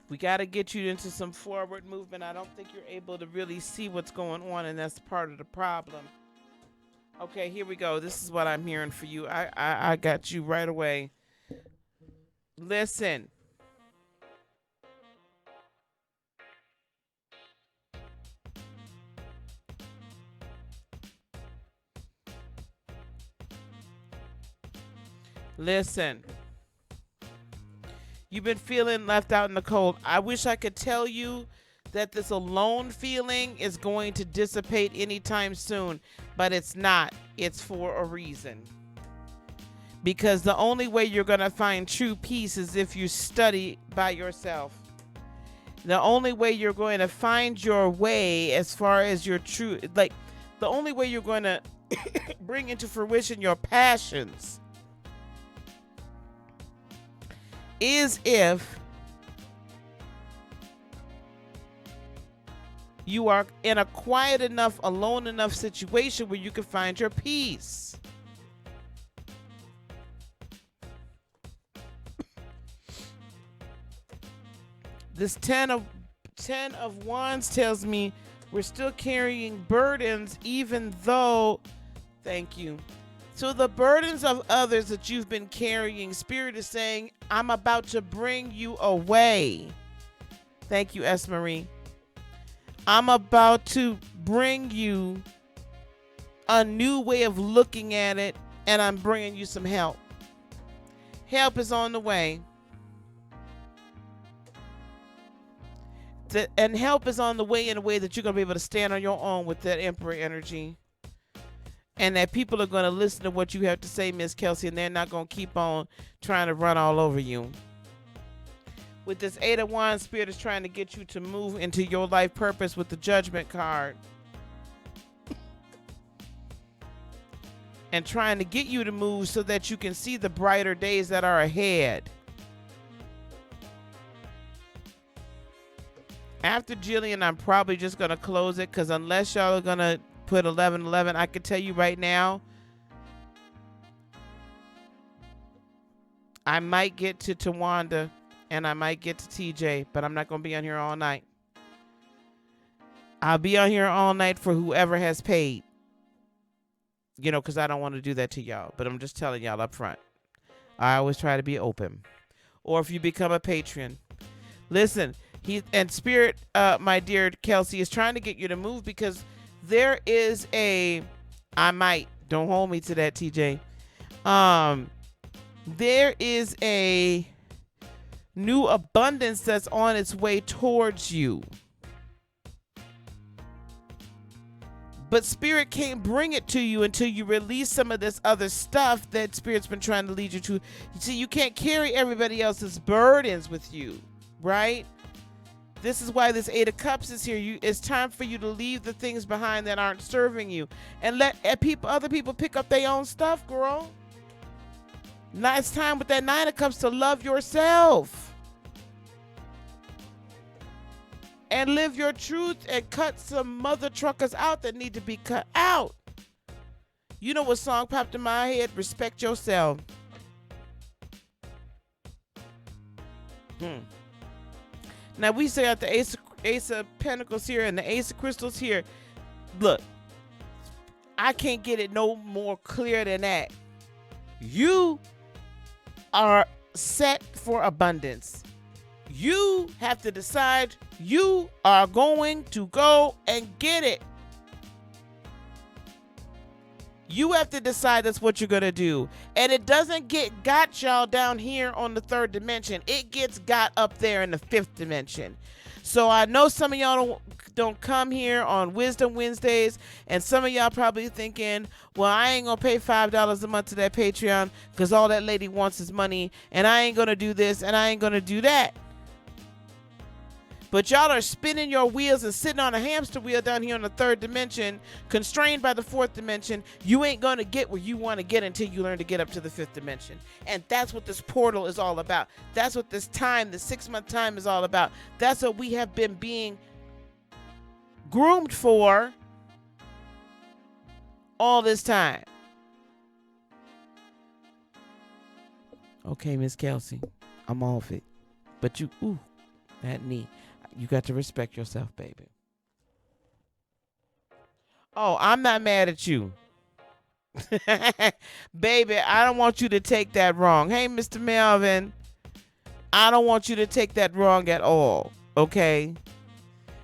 We got to get you into some forward movement. I don't think you're able to really see what's going on, and that's part of the problem. Okay, here we go. This is what I'm hearing for you. I got you right away. Listen. Listen. You've been feeling left out in the cold. I wish I could tell you that this alone feeling is going to dissipate anytime soon, but it's not. It's for a reason. Because the only way you're going to find true peace is if you study by yourself. The only way you're going to find your way as far as your true, like, the only way you're going to bring into fruition your passions is if You are in a quiet enough, alone enough situation where you can find your peace. This 10 of Wands tells me we're still carrying burdens, even though, thank you. So the burdens of others that you've been carrying, Spirit is saying, I'm about to bring you away. Thank you, S. Marie. I'm about to bring you a new way of looking at it, and I'm bringing you some help. Help is on the way. And help is on the way in a way that you're going to be able to stand on your own with that Emperor energy. And that people are going to listen to what you have to say, Miss Kelsey, and they're not going to keep on trying to run all over you. With this 8 of Wands, Spirit is trying to get you to move into your life purpose with the Judgment card. And trying to get you to move so that you can see the brighter days that are ahead. After Jillian, I'm probably just going to close it, because unless y'all are going to put 1111, I can tell you right now, I might get to Tawanda and I might get to TJ, but I'm not going to be on here all night. I'll be on here all night for whoever has paid. You know, because I don't want to do that to y'all, but I'm just telling y'all up front. I always try to be open. Or if you become a patron. Listen, Spirit, my dear Kelsey, is trying to get you to move, because there is don't hold me to that, TJ. There is a new abundance that's on its way towards you. But Spirit can't bring it to you until you release some of this other stuff that Spirit's been trying to lead you to. You see, you can't carry everybody else's burdens with you, right? This is why this 8 of Cups is here. It's time for you to leave the things behind that aren't serving you, and let other people pick up their own stuff, girl. Now it's time with that 9 of Cups to love yourself and live your truth and cut some mother truckers out that need to be cut out. You know what song popped in my head? Respect yourself. Now we say at the Ace of Pentacles here and the Ace of Crystals here. Look, I can't get it no more clear than that. You are set for abundance. You have to decide you are going to go and get it. You have to decide that's what you're going to do. And it doesn't get got y'all down here on the 3rd dimension. It gets got up there in the 5th dimension. So I know some of y'all don't come here on Wisdom Wednesdays, and some of y'all probably thinking, well, I ain't going to pay $5 a month to that Patreon because all that lady wants is money, and I ain't going to do this, and I ain't going to do that. But y'all are spinning your wheels and sitting on a hamster wheel down here on the 3rd dimension, constrained by the 4th dimension. You ain't going to get where you want to get until you learn to get up to the 5th dimension. And that's what this portal is all about. That's what this time, the 6-month time, is all about. That's what we have been being groomed for all this time. Okay, Miss Kelsey, I'm off it. But that knee. You got to respect yourself, baby. Oh, I'm not mad at you. Baby, I don't want you to take that wrong. Hey, Mr. Melvin, I don't want you to take that wrong at all, okay?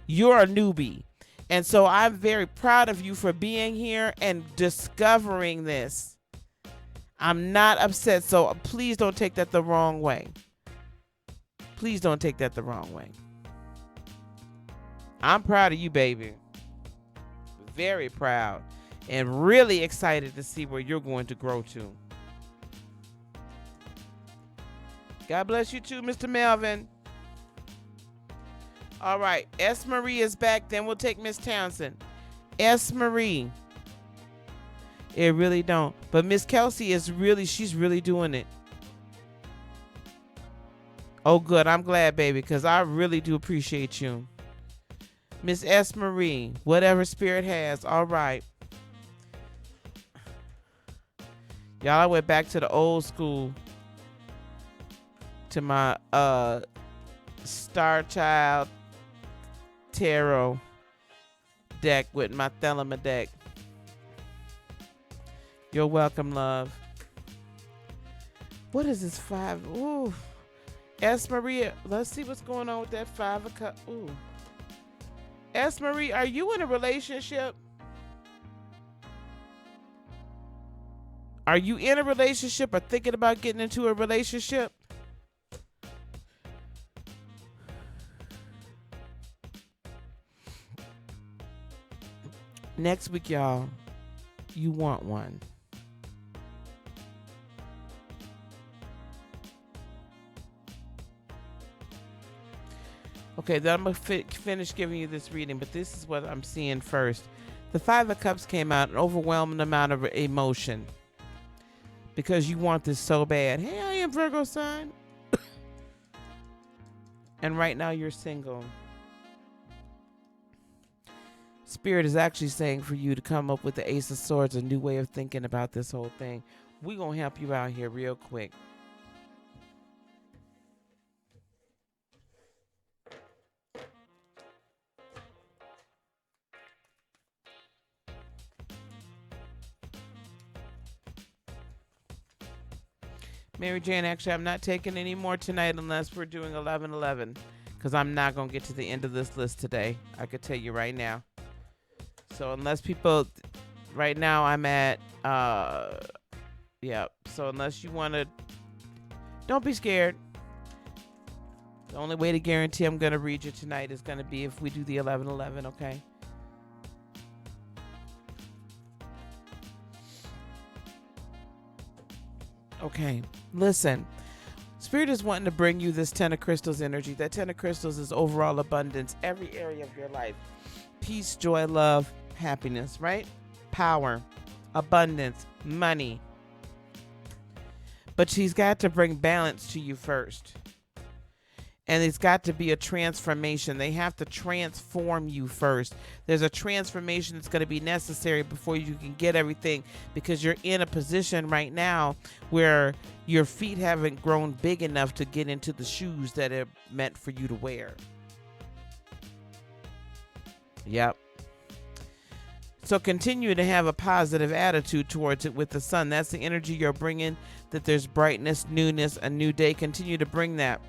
You're a newbie. And so I'm very proud of you for being here and discovering this. I'm not upset, so please don't take that the wrong way. Please don't take that the wrong way. I'm proud of you, baby. Very proud and really excited to see where you're going to grow to. God bless you too, Mr. Melvin. All right, S. Marie is back. Then we'll take Miss Townsend. S. Marie. It really don't. But Miss Kelsey she's really doing it. Oh, good. I'm glad, baby, because I really do appreciate you. Miss S. Marie, whatever spirit has. All right. Y'all, I went back to the old school, to my Star Child Tarot deck with my Thelema deck. You're welcome, love. What is this 5? Ooh. S. Maria, let's see what's going on with that 5 of Cups. Ooh. S. Marie, are you in a relationship? Are you in a relationship or thinking about getting into a relationship? Next week, y'all, you want one. Okay, then I'm going to finish giving you this reading, but this is what I'm seeing first. The 5 of Cups came out, an overwhelming amount of emotion. Because you want this so bad. Hey, I am Virgo sign. And right now you're single. Spirit is actually saying for you to come up with the Ace of Swords, a new way of thinking about this whole thing. We're going to help you out here real quick. Mary Jane, actually, I'm not taking any more tonight unless we're doing 11-11, because I'm not going to get to the end of this list today. I could tell you right now. So unless people, right now I'm at, yeah. So unless you want to, don't be scared. The only way to guarantee I'm going to read you tonight is going to be if we do the 11-11, okay? Okay, listen. Spirit is wanting to bring you this 10 of Crystals energy. That 10 of Crystals is overall abundance, every area of your life. Peace, joy, love, happiness, right? Power, abundance, money. But she's got to bring balance to you first. And it's got to be a transformation. They have to transform you first. There's a transformation that's going to be necessary before you can get everything, because you're in a position right now where your feet haven't grown big enough to get into the shoes that are meant for you to wear. Yep. So continue to have a positive attitude towards it with the sun. That's the energy you're bringing, that there's brightness, newness, a new day. Continue to bring that.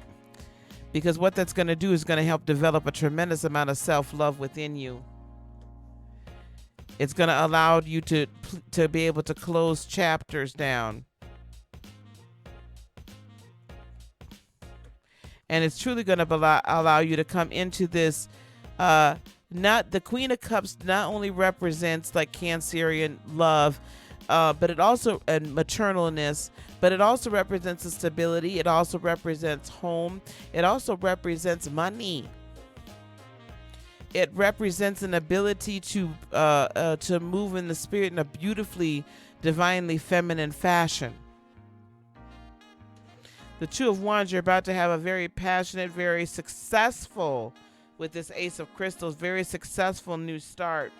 Because what that's going to do is going to help develop a tremendous amount of self-love within you. It's going to allow you to be able to close chapters down. And it's truly going to allow you to come into this, not the Queen of Cups not only represents like Cancerian love, but it also, and maternalness, but it also represents a stability. It also represents home. It also represents money. It represents an ability to move in the spirit in a beautifully, divinely feminine fashion. The Two of Wands, you're about to have a very passionate, very successful, with this Ace of Crystals, very successful new start.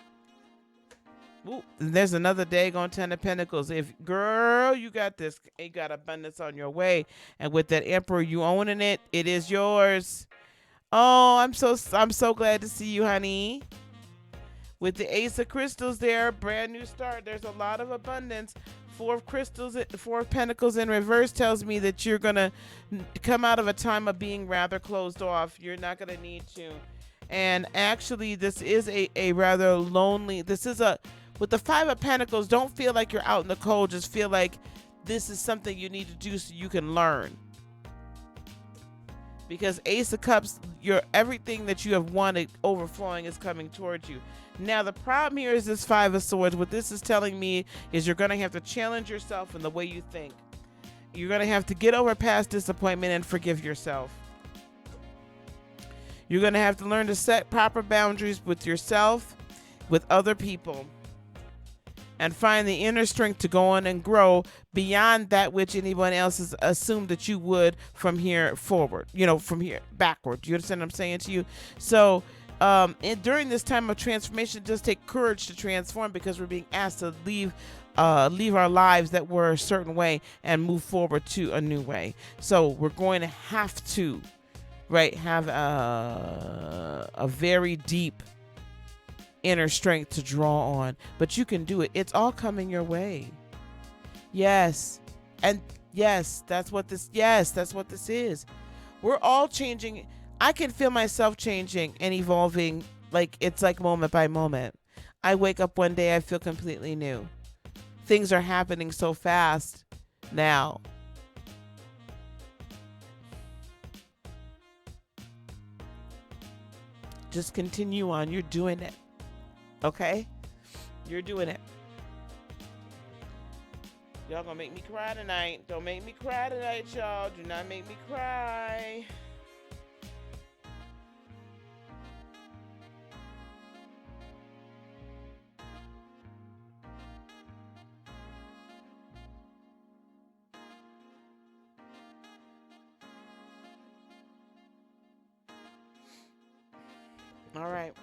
Ooh, there's another day going 10 of Pentacles. If, girl, you got this, you got abundance on your way. And with that Emperor, you owning it, it is yours. Oh, I'm so glad to see you, honey. With the Ace of Crystals there, brand new start. There's a lot of abundance. 4 of Crystals, 4 of Pentacles in reverse tells me that you're going to come out of a time of being rather closed off. You're not going to need to. And actually, this is a rather lonely, with the 5 of Pentacles, don't feel like you're out in the cold. Just feel like this is something you need to do so you can learn. Because Ace of Cups, everything that you have wanted overflowing is coming towards you. Now, the problem here is this 5 of Swords. What this is telling me is you're going to have to challenge yourself in the way you think. You're going to have to get over past disappointment and forgive yourself. You're going to have to learn to set proper boundaries with yourself, with other people, and find the inner strength to go on and grow beyond that which anyone else has assumed that you would from here forward, from here backward. Do you understand what I'm saying to you? So during this time of transformation, it does take courage to transform, because we're being asked to leave our lives that were a certain way and move forward to a new way. So we're going to have to, right, have a very deep inner strength to draw on. But you can do it. It's all coming your way. Yes. And yes, that's what this is. We're all changing. I can feel myself changing and evolving. Like, it's like moment by moment. I wake up one day, I feel completely new. Things are happening so fast now. Just continue on. You're doing it. Okay? You're doing it. Y'all gonna make me cry tonight. Don't make me cry tonight, y'all. Do not make me cry. All right.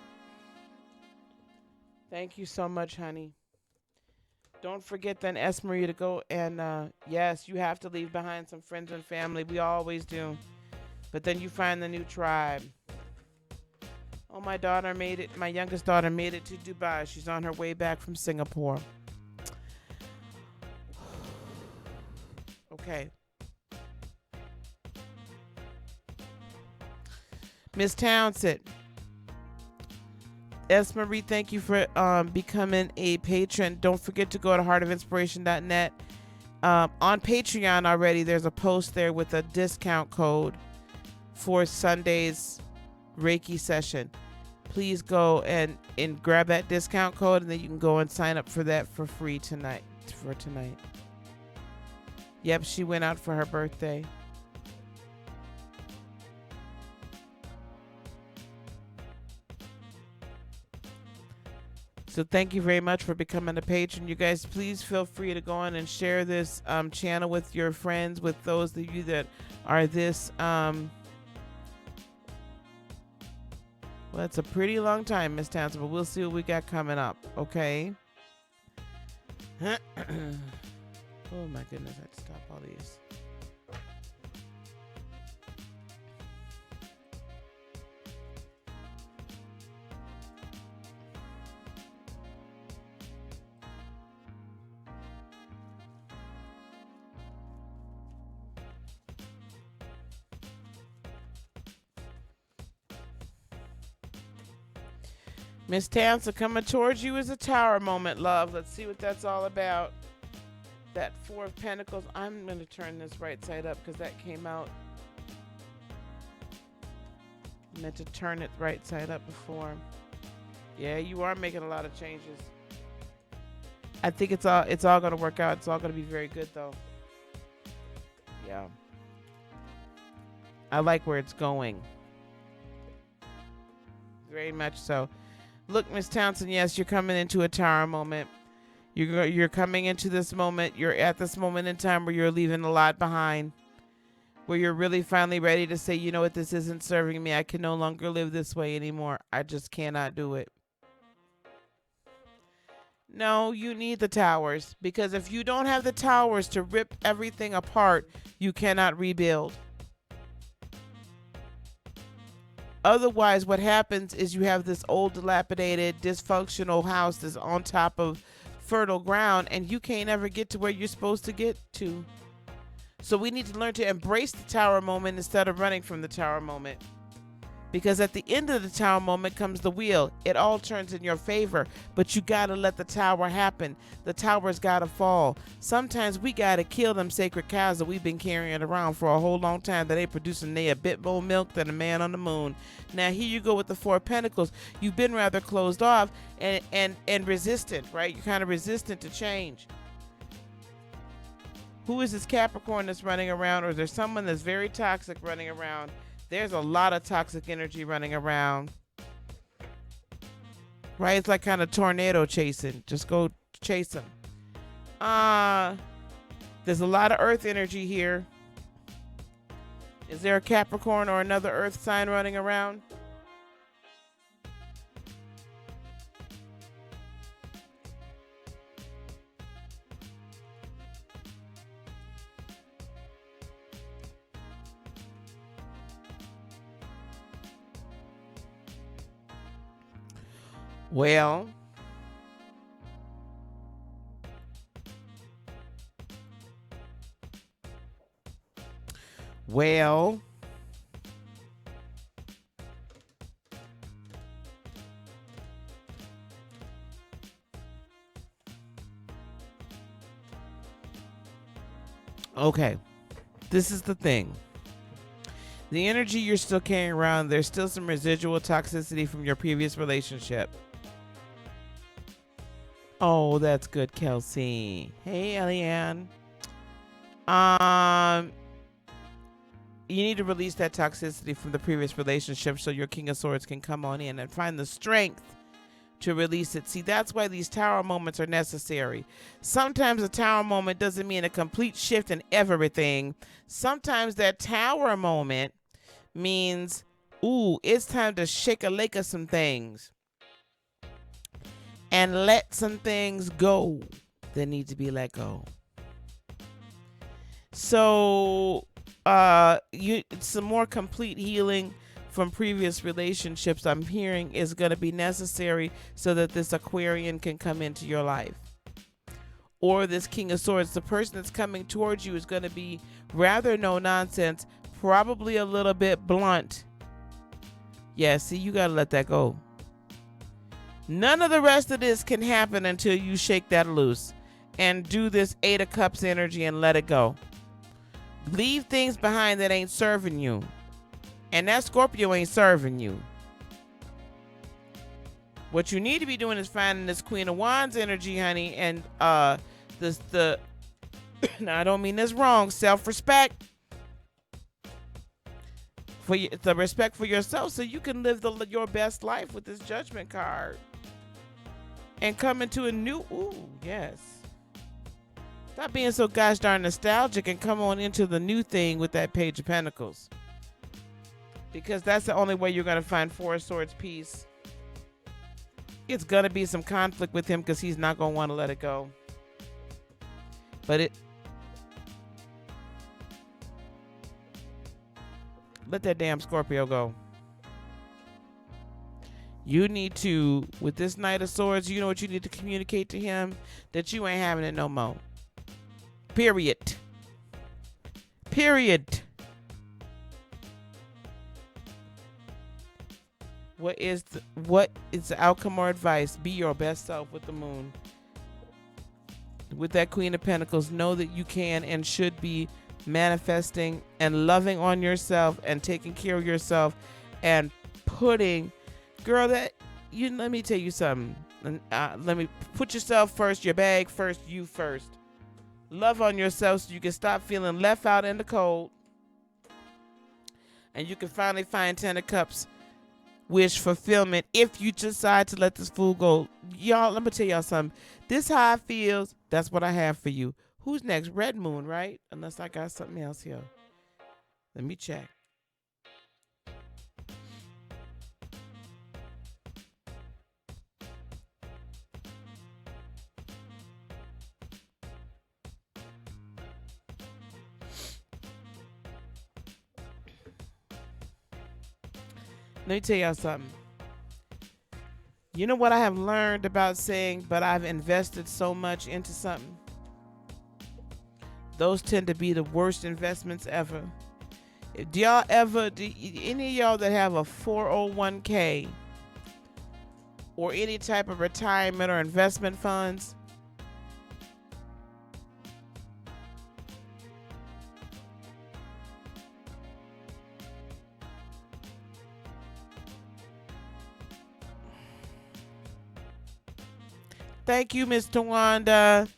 Thank you so much, honey. Don't forget then, S. Marie, to go and, yes, you have to leave behind some friends and family. We always do. But then you find the new tribe. Oh, my daughter made it. My youngest daughter made it to Dubai. She's on her way back from Singapore. Okay. Miss Townsend. S. Marie, thank you for becoming a patron. Don't forget to go to heartofinspiration.net. On Patreon already, there's a post there with a discount code for Sunday's Reiki session. Please go and grab that discount code, and then you can go and sign up for that for free tonight. Yep, she went out for her birthday. So thank you very much for becoming a patron. You guys, please feel free to go on and share this channel with your friends, with those of you that are this. Well, it's a pretty long time, Miss Townsend, but we'll see what we got coming up, okay? Oh, my goodness, I have to stop all these. Miss Townsend, coming towards you is a tower moment, love. Let's see what that's all about. That Four of Pentacles. I'm going to turn this right side up because that came out. I meant to turn it right side up before. Yeah, you are making a lot of changes. I think it's all going to work out. It's all going to be very good, though. Yeah. I like where it's going. Very much so. Look, Miss Townsend, yes, you're coming into a tower moment. You're coming into this moment. You're at this moment in time where you're leaving a lot behind, where you're really finally ready to say, you know what, this isn't serving me. I can no longer live this way anymore. I just cannot do it. No, you need the towers, because if you don't have the towers to rip everything apart, you cannot rebuild. Otherwise, what happens is you have this old, dilapidated, dysfunctional house that's on top of fertile ground, and you can't ever get to where you're supposed to get to. So we need to learn to embrace the tower moment instead of running from the tower moment. Because at the end of the tower moment comes the wheel. It all turns in your favor, but you gotta let the tower happen. The tower's gotta fall. Sometimes we gotta kill them sacred cows that we've been carrying around for a whole long time, that ain't producing a bit more milk than a man on the moon. Now here you go with the Four of Pentacles. You've been rather closed off and resistant, right? You're kind of resistant to change. Who is this Capricorn that's running around, or is there someone that's very toxic running around? There's a lot of toxic energy running around. Right? It's like kind of tornado chasing. Just go chase them. There's a lot of earth energy here. Is there a Capricorn or another earth sign running around? Well, well, okay. This is the thing. The energy you're still carrying around, there's still some residual toxicity from your previous relationship. Oh, that's good, Kelsey. Hey, Eliane. Um, you need to release that toxicity from the previous relationship so your King of Swords can come on in and find the strength to release it. See, that's why these tower moments are necessary. Sometimes a tower moment doesn't mean a complete shift in everything. Sometimes that tower moment means, ooh, it's time to shake a lake of some things and let some things go that need to be let go. So some more complete healing from previous relationships, I'm hearing, is going to be necessary so that this Aquarian can come into your life. Or this King of Swords, the person that's coming towards you is going to be rather no nonsense, probably a little bit blunt. Yeah, see, you got to let that go. None of the rest of this can happen until you shake that loose and do this 8 of Cups energy and let it go. Leave things behind that ain't serving you. And that Scorpio ain't serving you. What you need to be doing is finding this Queen of Wands energy, honey, and now I don't mean this wrong, self-respect. For the respect for yourself so you can live your best life with this Judgment card. And come into a new, ooh, yes. Stop being so gosh darn nostalgic and come on into the new thing with that Page of Pentacles. Because that's the only way you're going to find 4 of Swords peace. It's going to be some conflict with him because he's not going to want to let it go. But let that damn Scorpio go. You need to, with this Knight of Swords, you know what you need to communicate to him? That you ain't having it no more. Period. Period. What is the outcome or advice? Be your best self with the Moon. With that Queen of Pentacles, know that you can and should be manifesting and loving on yourself and taking care of yourself and putting, girl, let me tell you something. Let me put yourself first, your bag first, you first. Love on yourself so you can stop feeling left out in the cold. And you can finally find 10 of Cups wish fulfillment if you decide to let this fool go. Y'all, let me tell y'all something. This how it feels. That's what I have for you. Who's next? Red Moon, right? Unless I got something else here. Let me check. Let me tell y'all something. You know what I have learned about saying, but I've invested so much into something? Those tend to be the worst investments ever. Do any of y'all that have a 401k or any type of retirement or investment funds? Thank you, Miss Tawanda.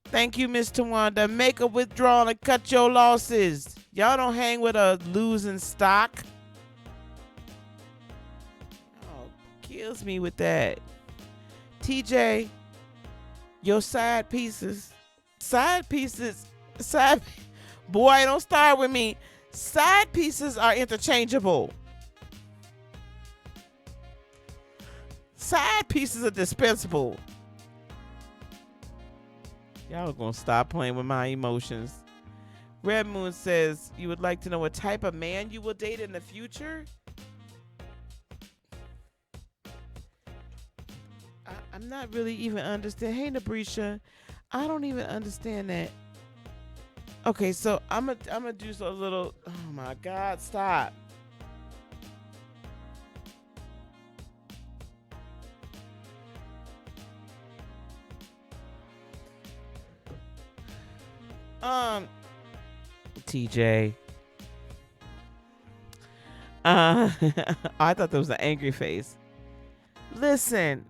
Thank you, Miss Tawanda. Make a withdrawal and cut your losses. Y'all don't hang with a losing stock. Oh, kills me with that. TJ, your side pieces. Boy, don't start with me. Side pieces are interchangeable. Side pieces are dispensable. Y'all gonna stop playing with my emotions. Red Moon says you would like to know what type of man you will date in the future. I'm not really even understand. Hey, Nabrisha, I don't even understand that. Okay, so I'm gonna do a little. Oh my God, stop. TJ. I thought that was an angry face. Listen,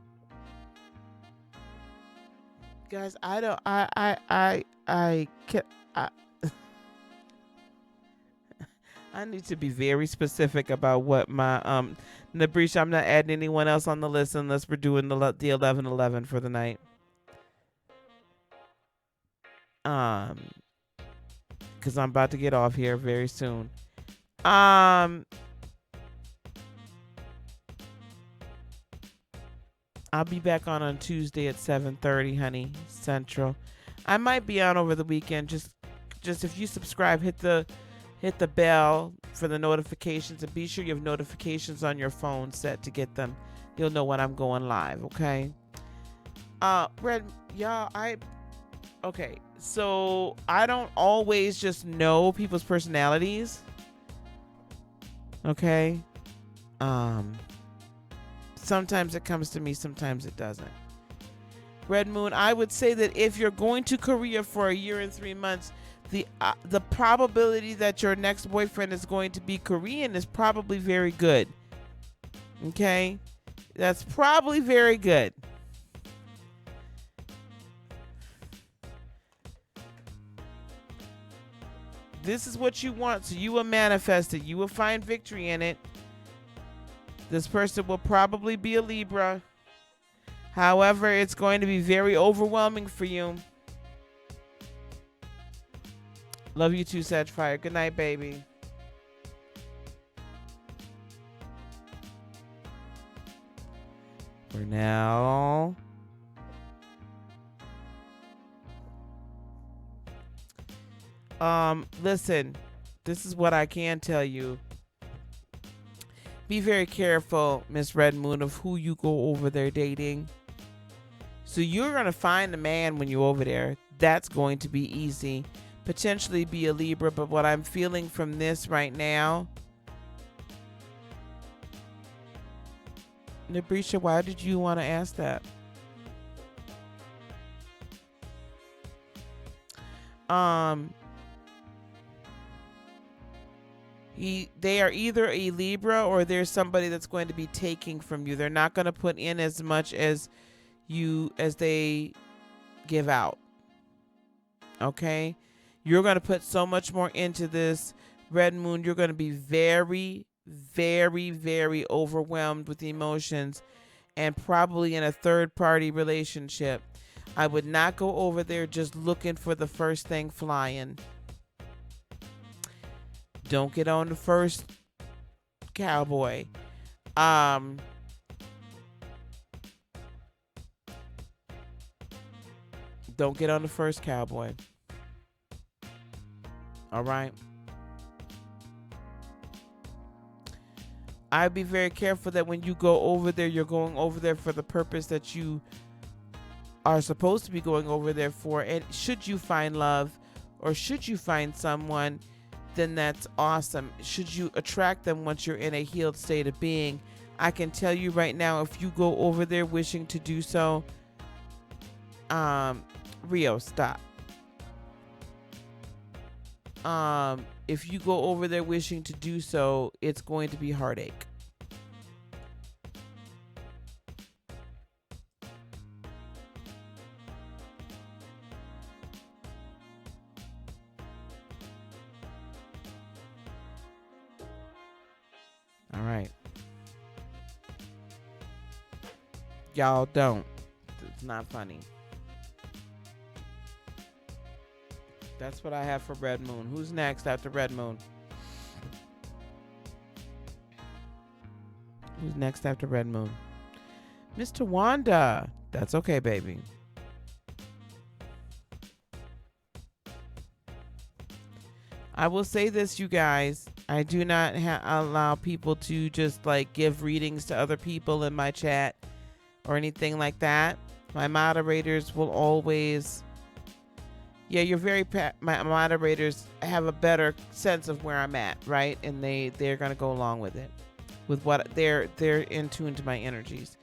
guys, I don't. I can. I, I need to be very specific about what my Nabrisha. I'm not adding anyone else on the list unless we're doing the 11:11 for the night. Because I'm about to get off here very soon. I'll be back on Tuesday at 7:30, honey, Central. I might be on over the weekend. Just if you subscribe, hit the bell for the notifications, and be sure you have notifications on your phone set to get them. You'll know when I'm going live, okay? Red, y'all, okay. So I don't always just know people's personalities. Okay? Sometimes it comes to me, sometimes it doesn't. Red Moon, I would say that if you're going to Korea for a year and 3 months, the probability that your next boyfriend is going to be Korean is probably very good. Okay? That's probably very good. This is what you want, so you will manifest it. You will find victory in it. This person will probably be a Libra. However, it's going to be very overwhelming for you. Love you too, Sagfire. Good night, baby. For now. Listen, this is what I can tell you. Be very careful, Miss Red Moon, of who you go over there dating. So you're going to find a man when you're over there. That's going to be easy. Potentially be a Libra, but what I'm feeling from this right now. Nabrisha, why did you want to ask that? They are either a Libra or there's somebody that's going to be taking from you. They're not going to put in as much as they give out. Okay? You're going to put so much more into this, Red Moon. You're going to be very, very, very overwhelmed with emotions and probably in a third-party relationship. I would not go over there just looking for the first thing flying. Don't get on the first cowboy. Don't get on the first cowboy. All right. I'd be very careful that when you go over there, you're going over there for the purpose that you are supposed to be going over there for. And should you find love or should you find someone, then that's awesome. Should you attract them once you're in a healed state of being, I can tell you right now, if you go over there wishing to do so, Rio, stop. If you go over there wishing to do so, it's going to be heartache. All right. Y'all don't. It's not funny. That's what I have for Red Moon. Who's next after Red Moon? Who's next after Red Moon? Mr. Wanda. That's okay, baby. I will say this, you guys. I do not allow people to just like give readings to other people in my chat or anything like that. My moderators will always, yeah, you're very, my moderators have a better sense of where I'm at, right? And they're going to go along with it, with what they're in tune to my energies.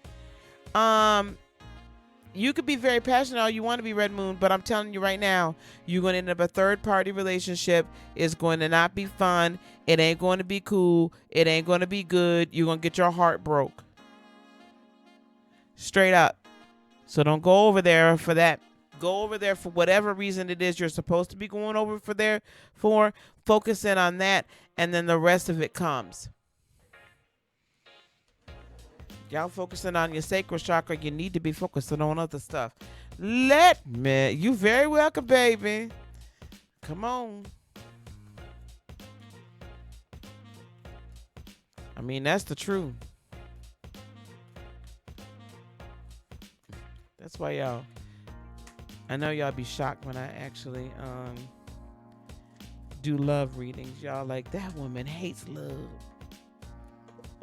You could be very passionate all you want to be, Red Moon, but I'm telling you right now, you're going to end up a third-party relationship. It's going to not be fun. It ain't going to be cool. It ain't going to be good. You're going to get your heart broke. Straight up. So don't go over there for that. Go over there for whatever reason it is you're supposed to be going over for there for. Focus in on that, and then the rest of it comes. Y'all focusing on your sacral chakra, you need to be focusing on other stuff. Let me. You very welcome, baby. Come on. I mean, that's the truth. That's why y'all, I know y'all be shocked when I actually do love readings. Y'all like, that woman hates love.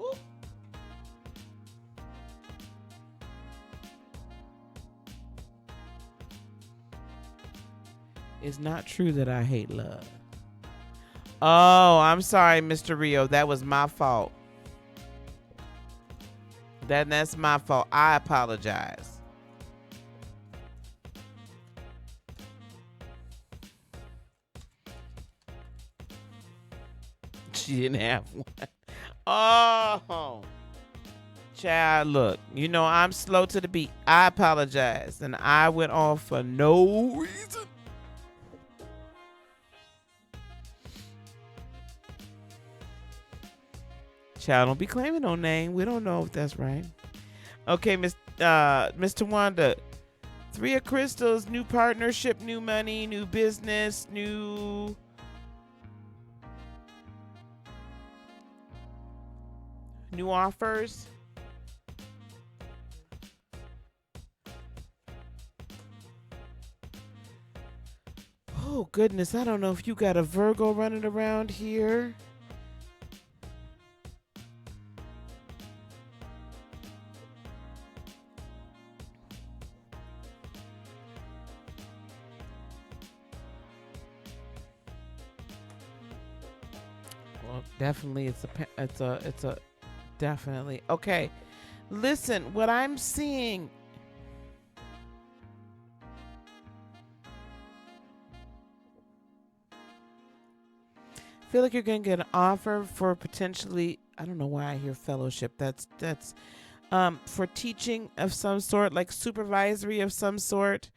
Ooh. It's not true that I hate love. Oh, I'm sorry, Mr. Rio. That was my fault. That's my fault. I apologize. She didn't have one. Oh. Child, look. You know, I'm slow to the beat. I apologize. And I went off for no reason. Child, don't be claiming no name. We don't know if that's right. Okay, Mr. Wanda. 3 of Crystals, new partnership, new money, new business, new offers. Oh, goodness. I don't know if you got a Virgo running around here. Well, definitely it's a definitely. Okay. Listen, what I'm seeing, I feel like you're going to get an offer for potentially, I don't know why I hear fellowship. That's for teaching of some sort, like supervisory of some sort.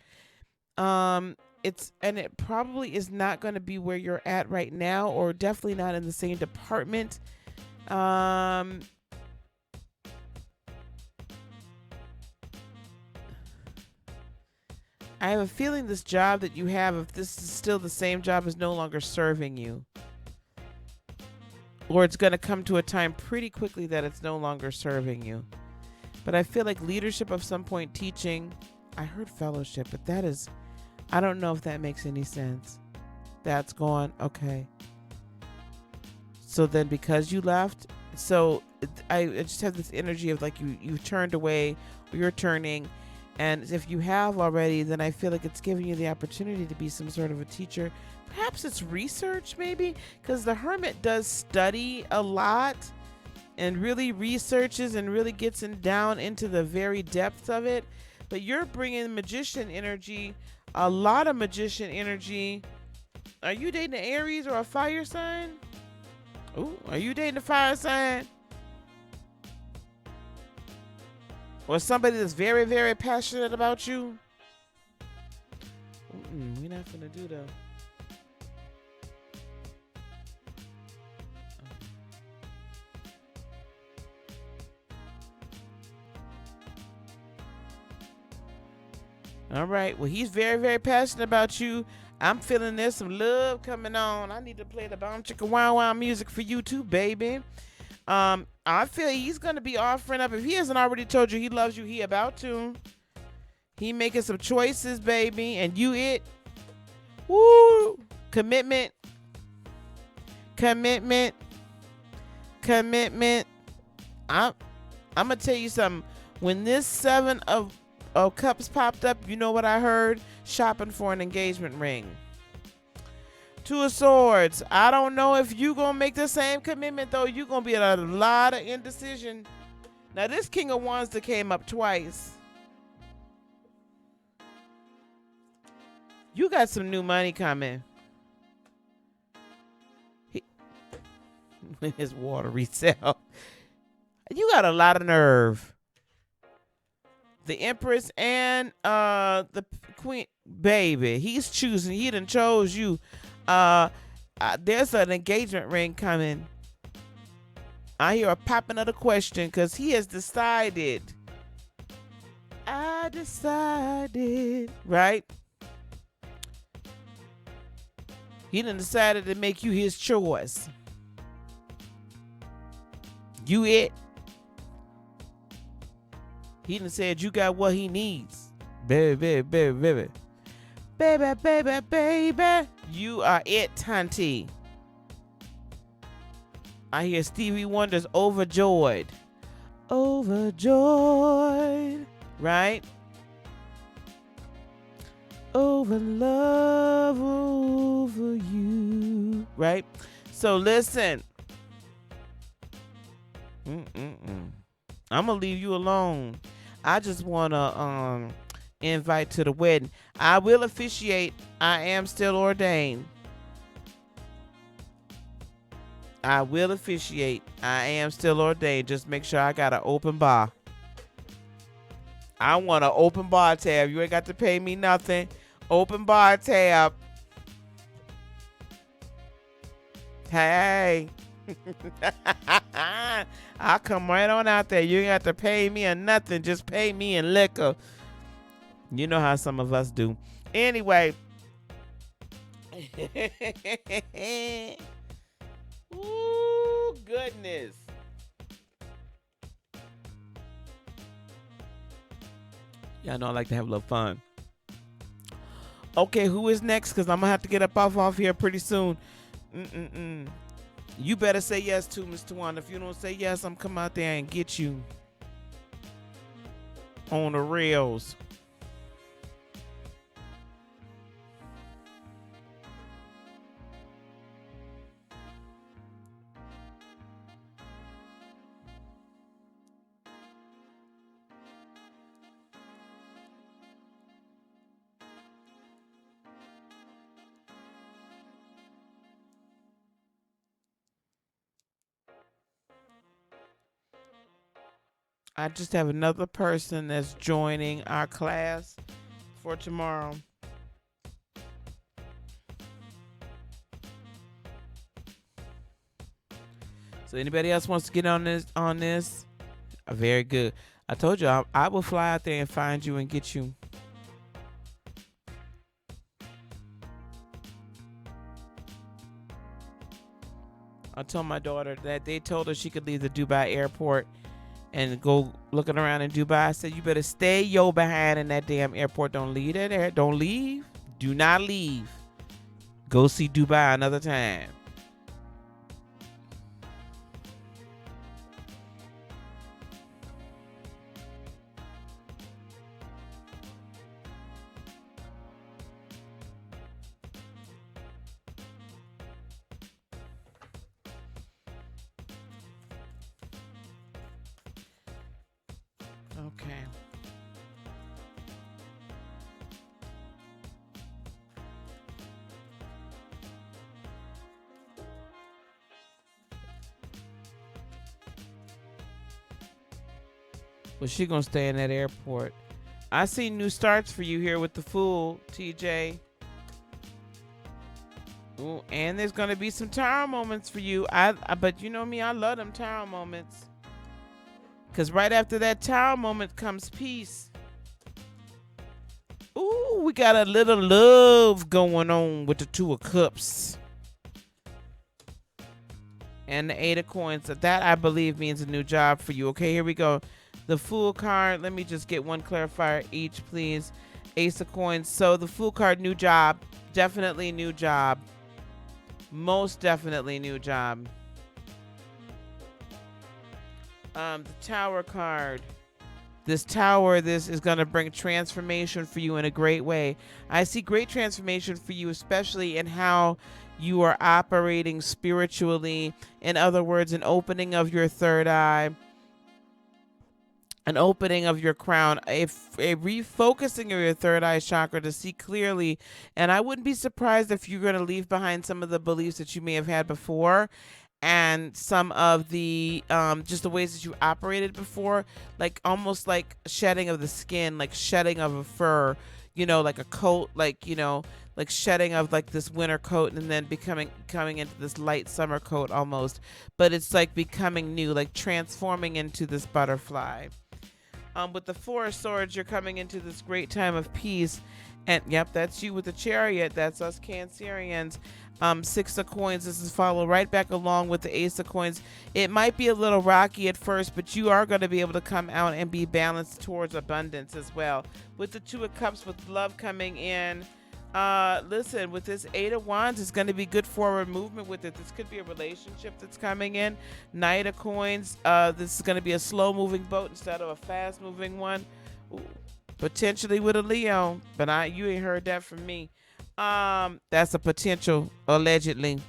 It probably is not going to be where you're at right now, or definitely not in the same department. I have a feeling this job that you have, if this is still the same job, is no longer serving you. Or it's going to come to a time pretty quickly that it's no longer serving you. But I feel like leadership of some point, teaching. I heard fellowship, but that is, I don't know if that makes any sense. That's gone. Okay. So then because you left, so I just have this energy of like you turned away, or you're turning. And if you have already, then I feel like it's giving you the opportunity to be some sort of a teacher. Perhaps it's research, maybe, because the Hermit does study a lot and really researches and really gets down into the very depths of it. But you're bringing magician energy, a lot of magician energy. Are you dating an Aries or a fire sign? Ooh, are you dating a fire sign? Or somebody that's very, very passionate about you? We're not gonna do that. All right. Well, he's very, very passionate about you. I'm feeling there's some love coming on. I need to play the Boom Chicka Wow Wow music for you too, baby. I feel he's gonna be offering up. If he hasn't already told you he loves you, he about to. He making some choices, baby, and you it. Woo! Commitment. Commitment. Commitment. I'm gonna tell you something. When this 7 of Oh, cups popped up. You know what I heard? Shopping for an engagement ring. Two of Swords. I don't know if you gonna make the same commitment though. You gonna be at a lot of indecision. Now this King of Wands that came up twice. You got some new money coming. His water resale. You got a lot of nerve. The Empress and the Queen, baby. He's choosing. He done chose you. There's an engagement ring coming. I hear a popping of the question because he has decided. I decided, right? He done decided to make you his choice. You it. He done said you got what he needs. Baby, baby, baby, baby. Baby, baby, baby. You are it, hunty. I hear Stevie Wonder's overjoyed. Overjoyed. Right? Over love, over you. Right? So listen. I'm gonna leave you alone. I just wanna invite to the wedding. I will officiate. I am still ordained. I will officiate. I am still ordained. Just make sure I got an open bar. I want an open bar tab. You ain't got to pay me nothing. Open bar tab. Hey. I'll come right on out there. You ain't got to pay me or nothing. Just pay me in liquor. You know how some of us do. Anyway. Ooh, goodness. Y'all know I like to have a little fun. Okay, who is next? Because I'm going to have to get up off here pretty soon. You better say yes too, Mr. Wanda. If you don't say yes, I'm come out there and get you on the rails. I just have another person that's joining our class for tomorrow. So anybody else wants to get on this? Very good. I told you I will fly out there and find you and get you. I told my daughter that they told her she could leave the Dubai airport and go looking around in Dubai. I said, you better stay your behind in that damn airport. Don't leave that there. Don't leave. Do not leave. Go see Dubai another time. Okay. Well, she gonna stay in that airport. I see new starts for you here with the Fool, TJ. Ooh, and there's gonna be some tower moments for you. But you know me, I love them tower moments. Because right after that tower moment comes peace. Ooh, we got a little love going on with the Two of Cups. And the Eight of Coins. That, I believe, means a new job for you. Okay, here we go. The Fool card. Let me just get one clarifier each, please. Ace of Coins. So the Fool card, new job. Definitely new job. Most definitely new job. The Tower card. This tower, this is going to bring transformation for you in a great way. I see great transformation for you, especially in how you are operating spiritually. In other words, an opening of your third eye, an opening of your crown, a refocusing of your third eye chakra to see clearly. And I wouldn't be surprised if you're going to leave behind some of the beliefs that you may have had before, and some of the just the ways that you operated before, like almost like shedding of the skin, like shedding of a fur, like a coat, like shedding of like this winter coat and then coming into this light summer coat almost. But it's like becoming new, like transforming into this butterfly. With the Four of Swords, you're coming into this great time of peace. And yep, that's you with the Chariot. That's us Cancerians. Six of Coins. This is follow right back along with the Ace of Coins. It might be a little rocky at first, but you are going to be able to come out and be balanced towards abundance as well. With the Two of Cups, with love coming in. Listen, with this Eight of Wands, it's going to be good forward movement with it. This could be a relationship that's coming in. Knight of Coins. This is going to be a slow moving boat instead of a fast moving one. Ooh, potentially with a Leo, but you ain't heard that from me. That's a potential, allegedly.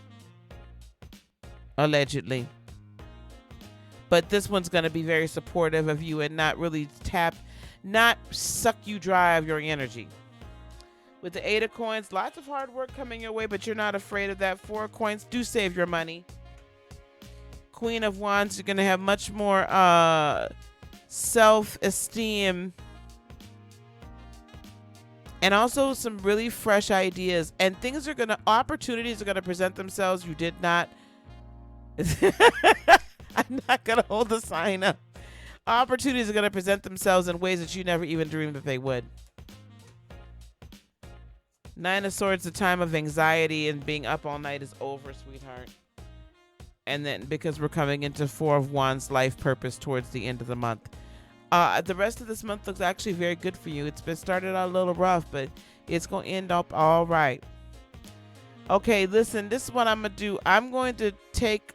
But this one's going to be very supportive of you and not really not suck you dry of your energy. With the Eight of Coins, lots of hard work coming your way, but you're not afraid of that. Four of Coins, do save your money. Queen of Wands, you're going to have much more self-esteem. And also some really fresh ideas, and opportunities are gonna present themselves. You did not. I'm not gonna hold the sign up. Opportunities are gonna present themselves in ways that you never even dreamed that they would. Nine of Swords, the time of anxiety and being up all night is over, sweetheart. And then because we're coming into Four of Wands, life purpose towards the end of the month. The rest of this month looks actually very good for you. It's been started out a little rough, but it's going to end up all right. Okay, listen, this is what I'm going to do. I'm going to take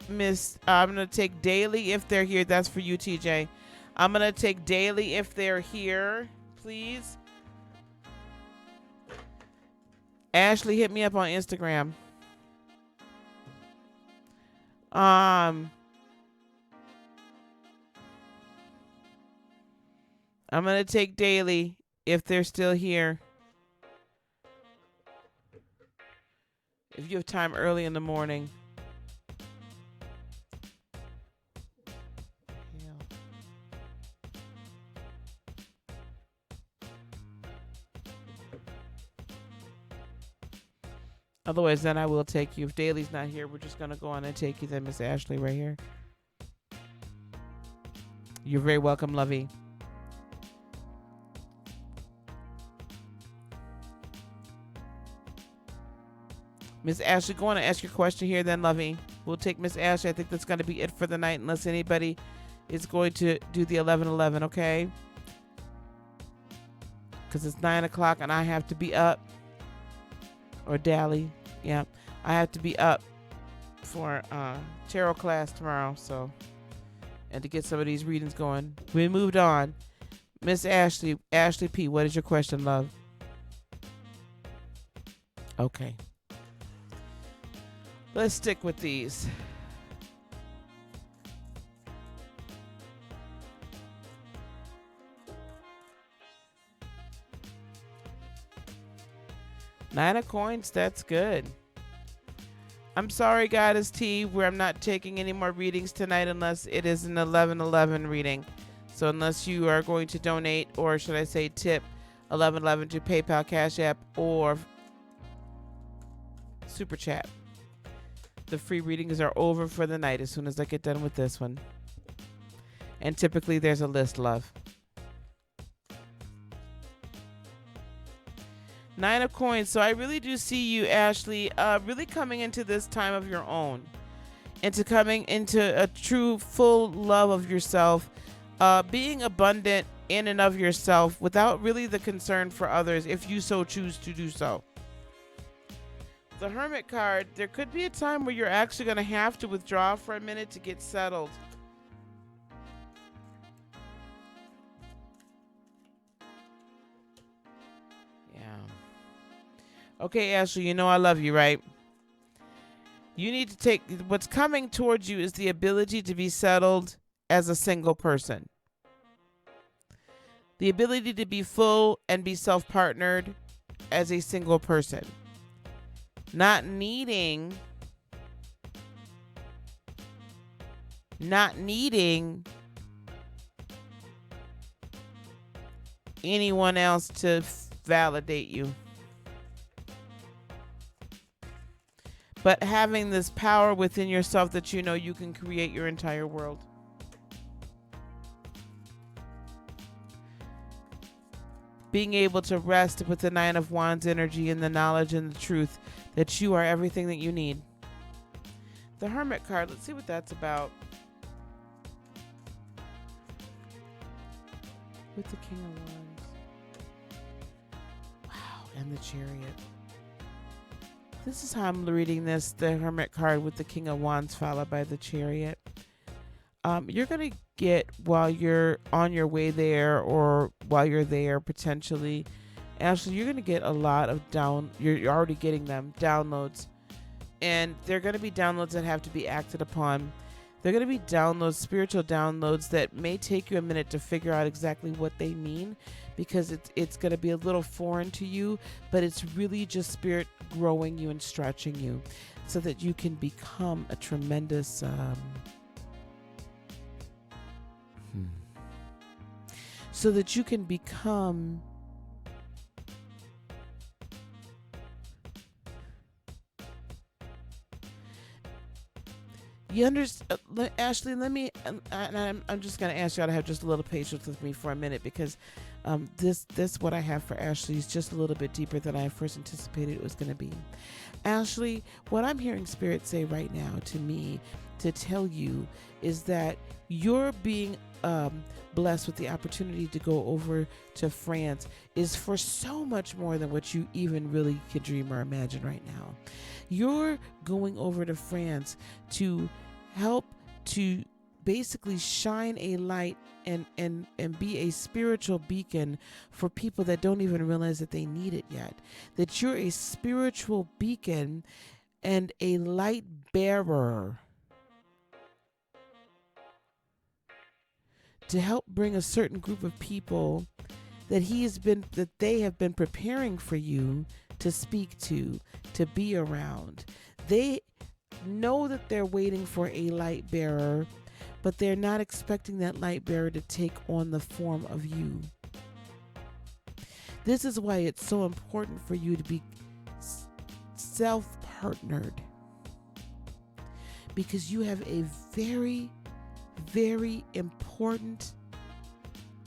Daily if they're here. That's for you, TJ. I'm going to take Daily if they're here, please. Ashley, hit me up on Instagram. I'm going to take Daily if they're still here. If you have time early in the morning. Otherwise, then I will take you. If Daily's not here, we're just going to go on and take you then, Miss Ashley, right here. You're very welcome, Lovey. Miss Ashley, go on and ask your question here then, Lovey. We'll take Miss Ashley. I think that's going to be it for the night unless anybody is going to do the 11:11, okay? Because it's 9 o'clock and I have to be up. Or Dally. Yeah. I have to be up for tarot class tomorrow, so. And to get some of these readings going. We moved on. Miss Ashley P., what is your question, love? Okay. Let's stick with these. Nine of Coins, that's good. I'm sorry, Goddess T, where I'm not taking any more readings tonight unless it is an 11:11 reading. So unless you are going to donate, or should I say tip, 11:11 to PayPal, Cash App, or Super Chat. The free readings are over for the night as soon as I get done with this one. And typically there's a list, love. Nine of Coins. So I really do see you, Ashley, really coming into this time of your own. Into coming into a true full love of yourself. Being abundant in and of yourself without really the concern for others if you so choose to do so. The Hermit card, there could be a time where you're actually going to have to withdraw for a minute to get settled. Okay, Ashley, you know I love you, right? You need to take what's coming towards you is the ability to be settled as a single person. The ability to be full and be self-partnered as a single person. Not needing anyone else to validate you. But having this power within yourself that you know you can create your entire world. Being able to rest with the Nine of Wands energy and the knowledge and the truth that you are everything that you need. The Hermit card, let's see what that's about. With the King of Wands. Wow, and the Chariot. This is how I'm reading this, the Hermit card with the King of Wands followed by the Chariot. You're going to get, while you're on your way there or while you're there potentially, Ashley, you're going to get a lot of you're already getting them, downloads. And they're going to be downloads that have to be acted upon. They're going to be downloads, spiritual downloads that may take you a minute to figure out exactly what they mean, because it's going to be a little foreign to you, but it's really just spirit growing you and stretching you so that you can become a tremendous so that you can become you understand, Ashley, let me, I'm just going to ask y'all to have just a little patience with me for a minute, because this what I have for Ashley is just a little bit deeper than I first anticipated it was going to be. Ashley, what I'm hearing Spirit say right now to me to tell you is that you're being blessed with the opportunity to go over to France is for so much more than what you even really could dream or imagine right now. You're going over to France to help to basically shine a light and be a spiritual beacon for people that don't even realize that they need it yet. That you're a spiritual beacon and a light bearer to help bring a certain group of people that they have been preparing for you to speak to be around. They know that they're waiting for a light bearer, but they're not expecting that light bearer to take on the form of you. This is why it's so important for you to be self-partnered, because you have a very, very important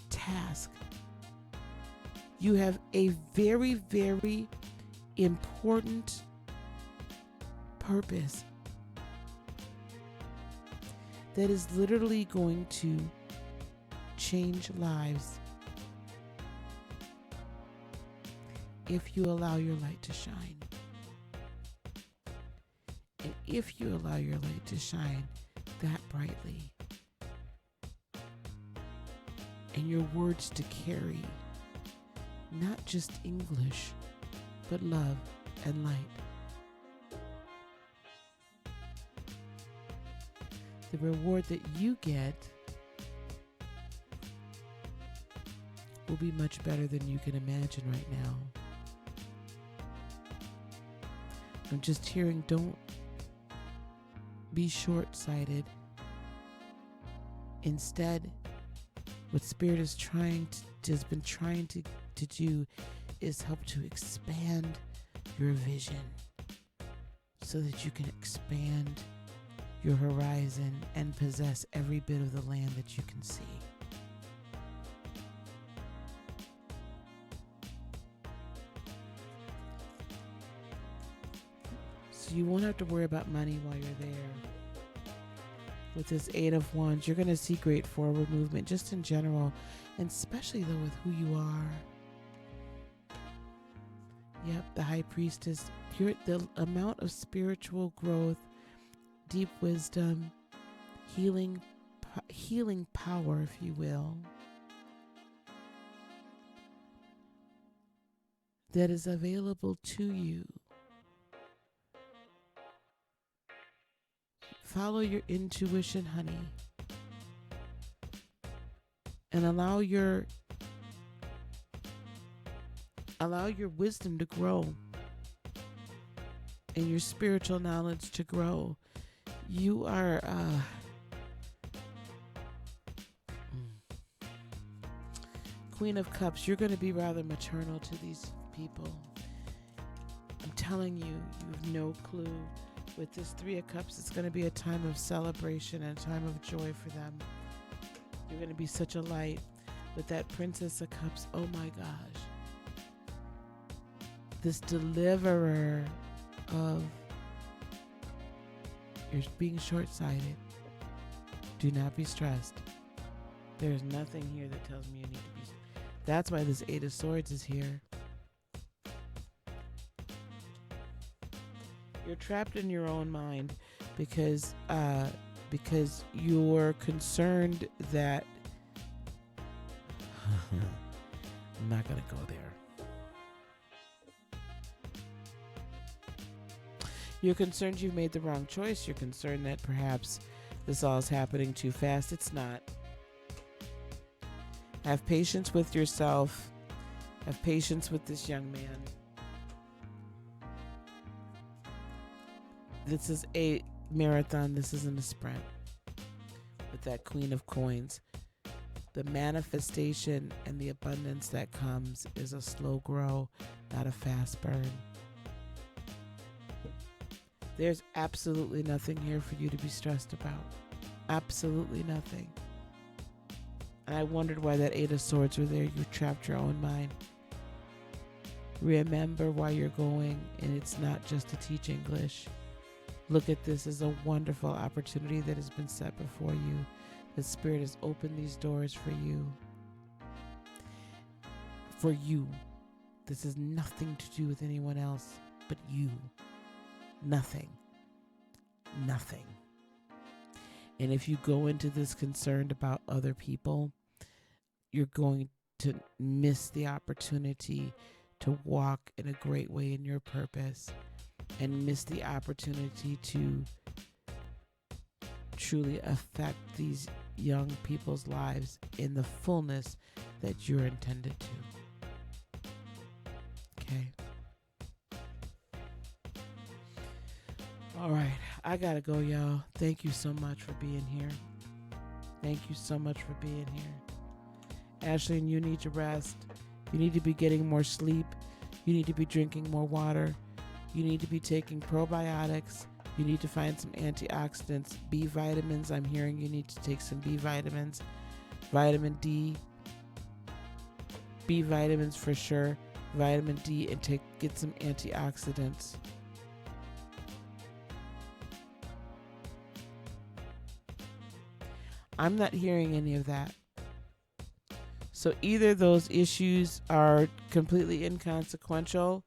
task. You have a very, very important purpose that is literally going to change lives if you allow your light to shine. And if you allow your light to shine that brightly, and your words to carry not just English, but love and light, the reward that you get will be much better than you can imagine right now. I'm just hearing, don't be short-sighted. Instead, what Spirit has been trying to do is help to expand your vision so that you can expand your horizon and possess every bit of the land that you can see. So you won't have to worry about money while you're there. With this Eight of Wands, you're going to see great forward movement just in general, and especially though with who you are. Yep, the High Priestess. The amount of spiritual growth, deep wisdom, healing power, if you will, that is available to you. Follow your intuition, honey, and allow your wisdom to grow and your spiritual knowledge to grow. You are Queen of Cups. You're going to be rather maternal to these people. I'm telling you, you have no clue. With this Three of Cups, it's going to be a time of celebration and a time of joy for them. You're going to be such a light. With that Princess of Cups, oh my gosh. This deliverer of you're being short-sighted. Do not be stressed. There's nothing here that tells me you need to be. That's why this Eight of Swords is here. You're trapped in your own mind because you're concerned that I'm not going to go there. You're concerned you've made the wrong choice. You're concerned that perhaps this all is happening too fast. It's not. Have patience with yourself. Have patience with this young man. This is a marathon. This isn't a sprint. With that Queen of Coins. The manifestation and the abundance that comes is a slow grow, not a fast burn. There's absolutely nothing here for you to be stressed about. Absolutely nothing. And I wondered why that Eight of Swords were there. You trapped your own mind. Remember why you're going, and it's not just to teach English. Look at this as a wonderful opportunity that has been set before you. The Spirit has opened these doors for you. For you. This has nothing to do with anyone else but you. Nothing. Nothing. And if you go into this concerned about other people, you're going to miss the opportunity to walk in a great way in your purpose and miss the opportunity to truly affect these young people's lives in the fullness that you're intended to. Okay. All right. I got to go, y'all. Thank you so much for being here. Thank you so much for being here. Ashley, and you need to rest. You need to be getting more sleep. You need to be drinking more water. You need to be taking probiotics. You need to find some antioxidants, B vitamins. I'm hearing you need to take some B vitamins, vitamin D, B vitamins for sure, vitamin D, and get some antioxidants. I'm not hearing any of that. So either those issues are completely inconsequential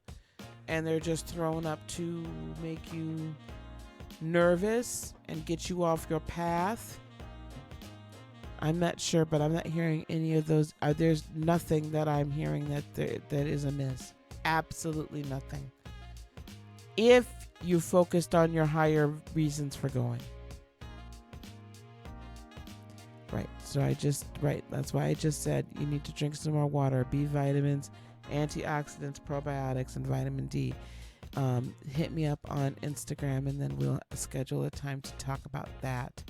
and they're just thrown up to make you nervous and get you off your path. I'm not sure, but I'm not hearing any of those. There's nothing that I'm hearing that is amiss. Absolutely nothing. If you focused on your higher reasons for going. Right. So that's why I just said you need to drink some more water, B vitamins, antioxidants, probiotics, and vitamin D. Hit me up on Instagram and then we'll schedule a time to talk about that.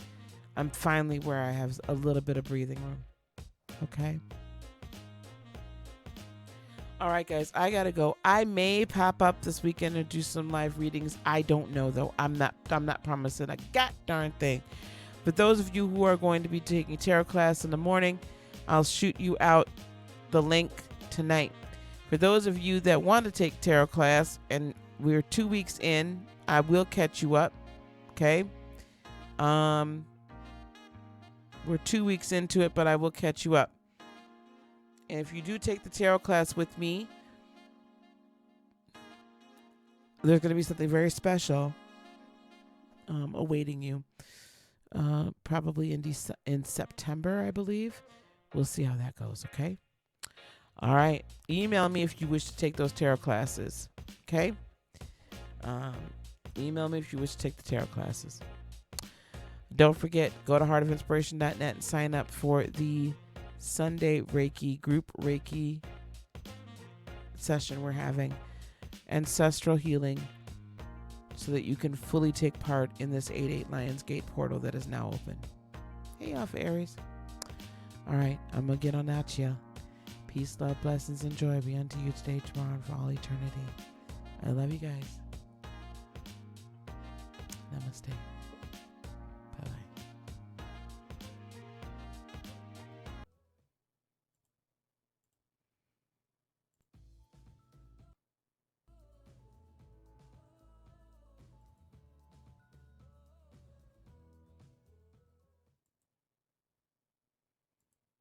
I'm finally where I have a little bit of breathing room. Okay. All right, guys, I got to go. I may pop up this weekend and do some live readings. I don't know, though. I'm not promising a god darn thing. For those of you who are going to be taking tarot class in the morning, I'll shoot you out the link tonight. For those of you that want to take tarot class, and we're 2 weeks in, I will catch you up. Okay. We're 2 weeks into it, but I will catch you up. And if you do take the tarot class with me, there's going to be something very special awaiting you. Probably in September, I believe. We'll see how that goes, okay? All right. Email me if you wish to take those tarot classes. Okay? Um, email me if you wish to take the tarot classes. Don't forget, go to heartofinspiration.net and sign up for the Sunday Reiki group Reiki session we're having, ancestral healing, so that you can fully take part in this 8/8 Lionsgate portal that is now open. Hey, off Aries. All right, I'm going to get on out, y'all. Peace, love, blessings, and joy be unto you today, tomorrow, and for all eternity. I love you guys. Namaste.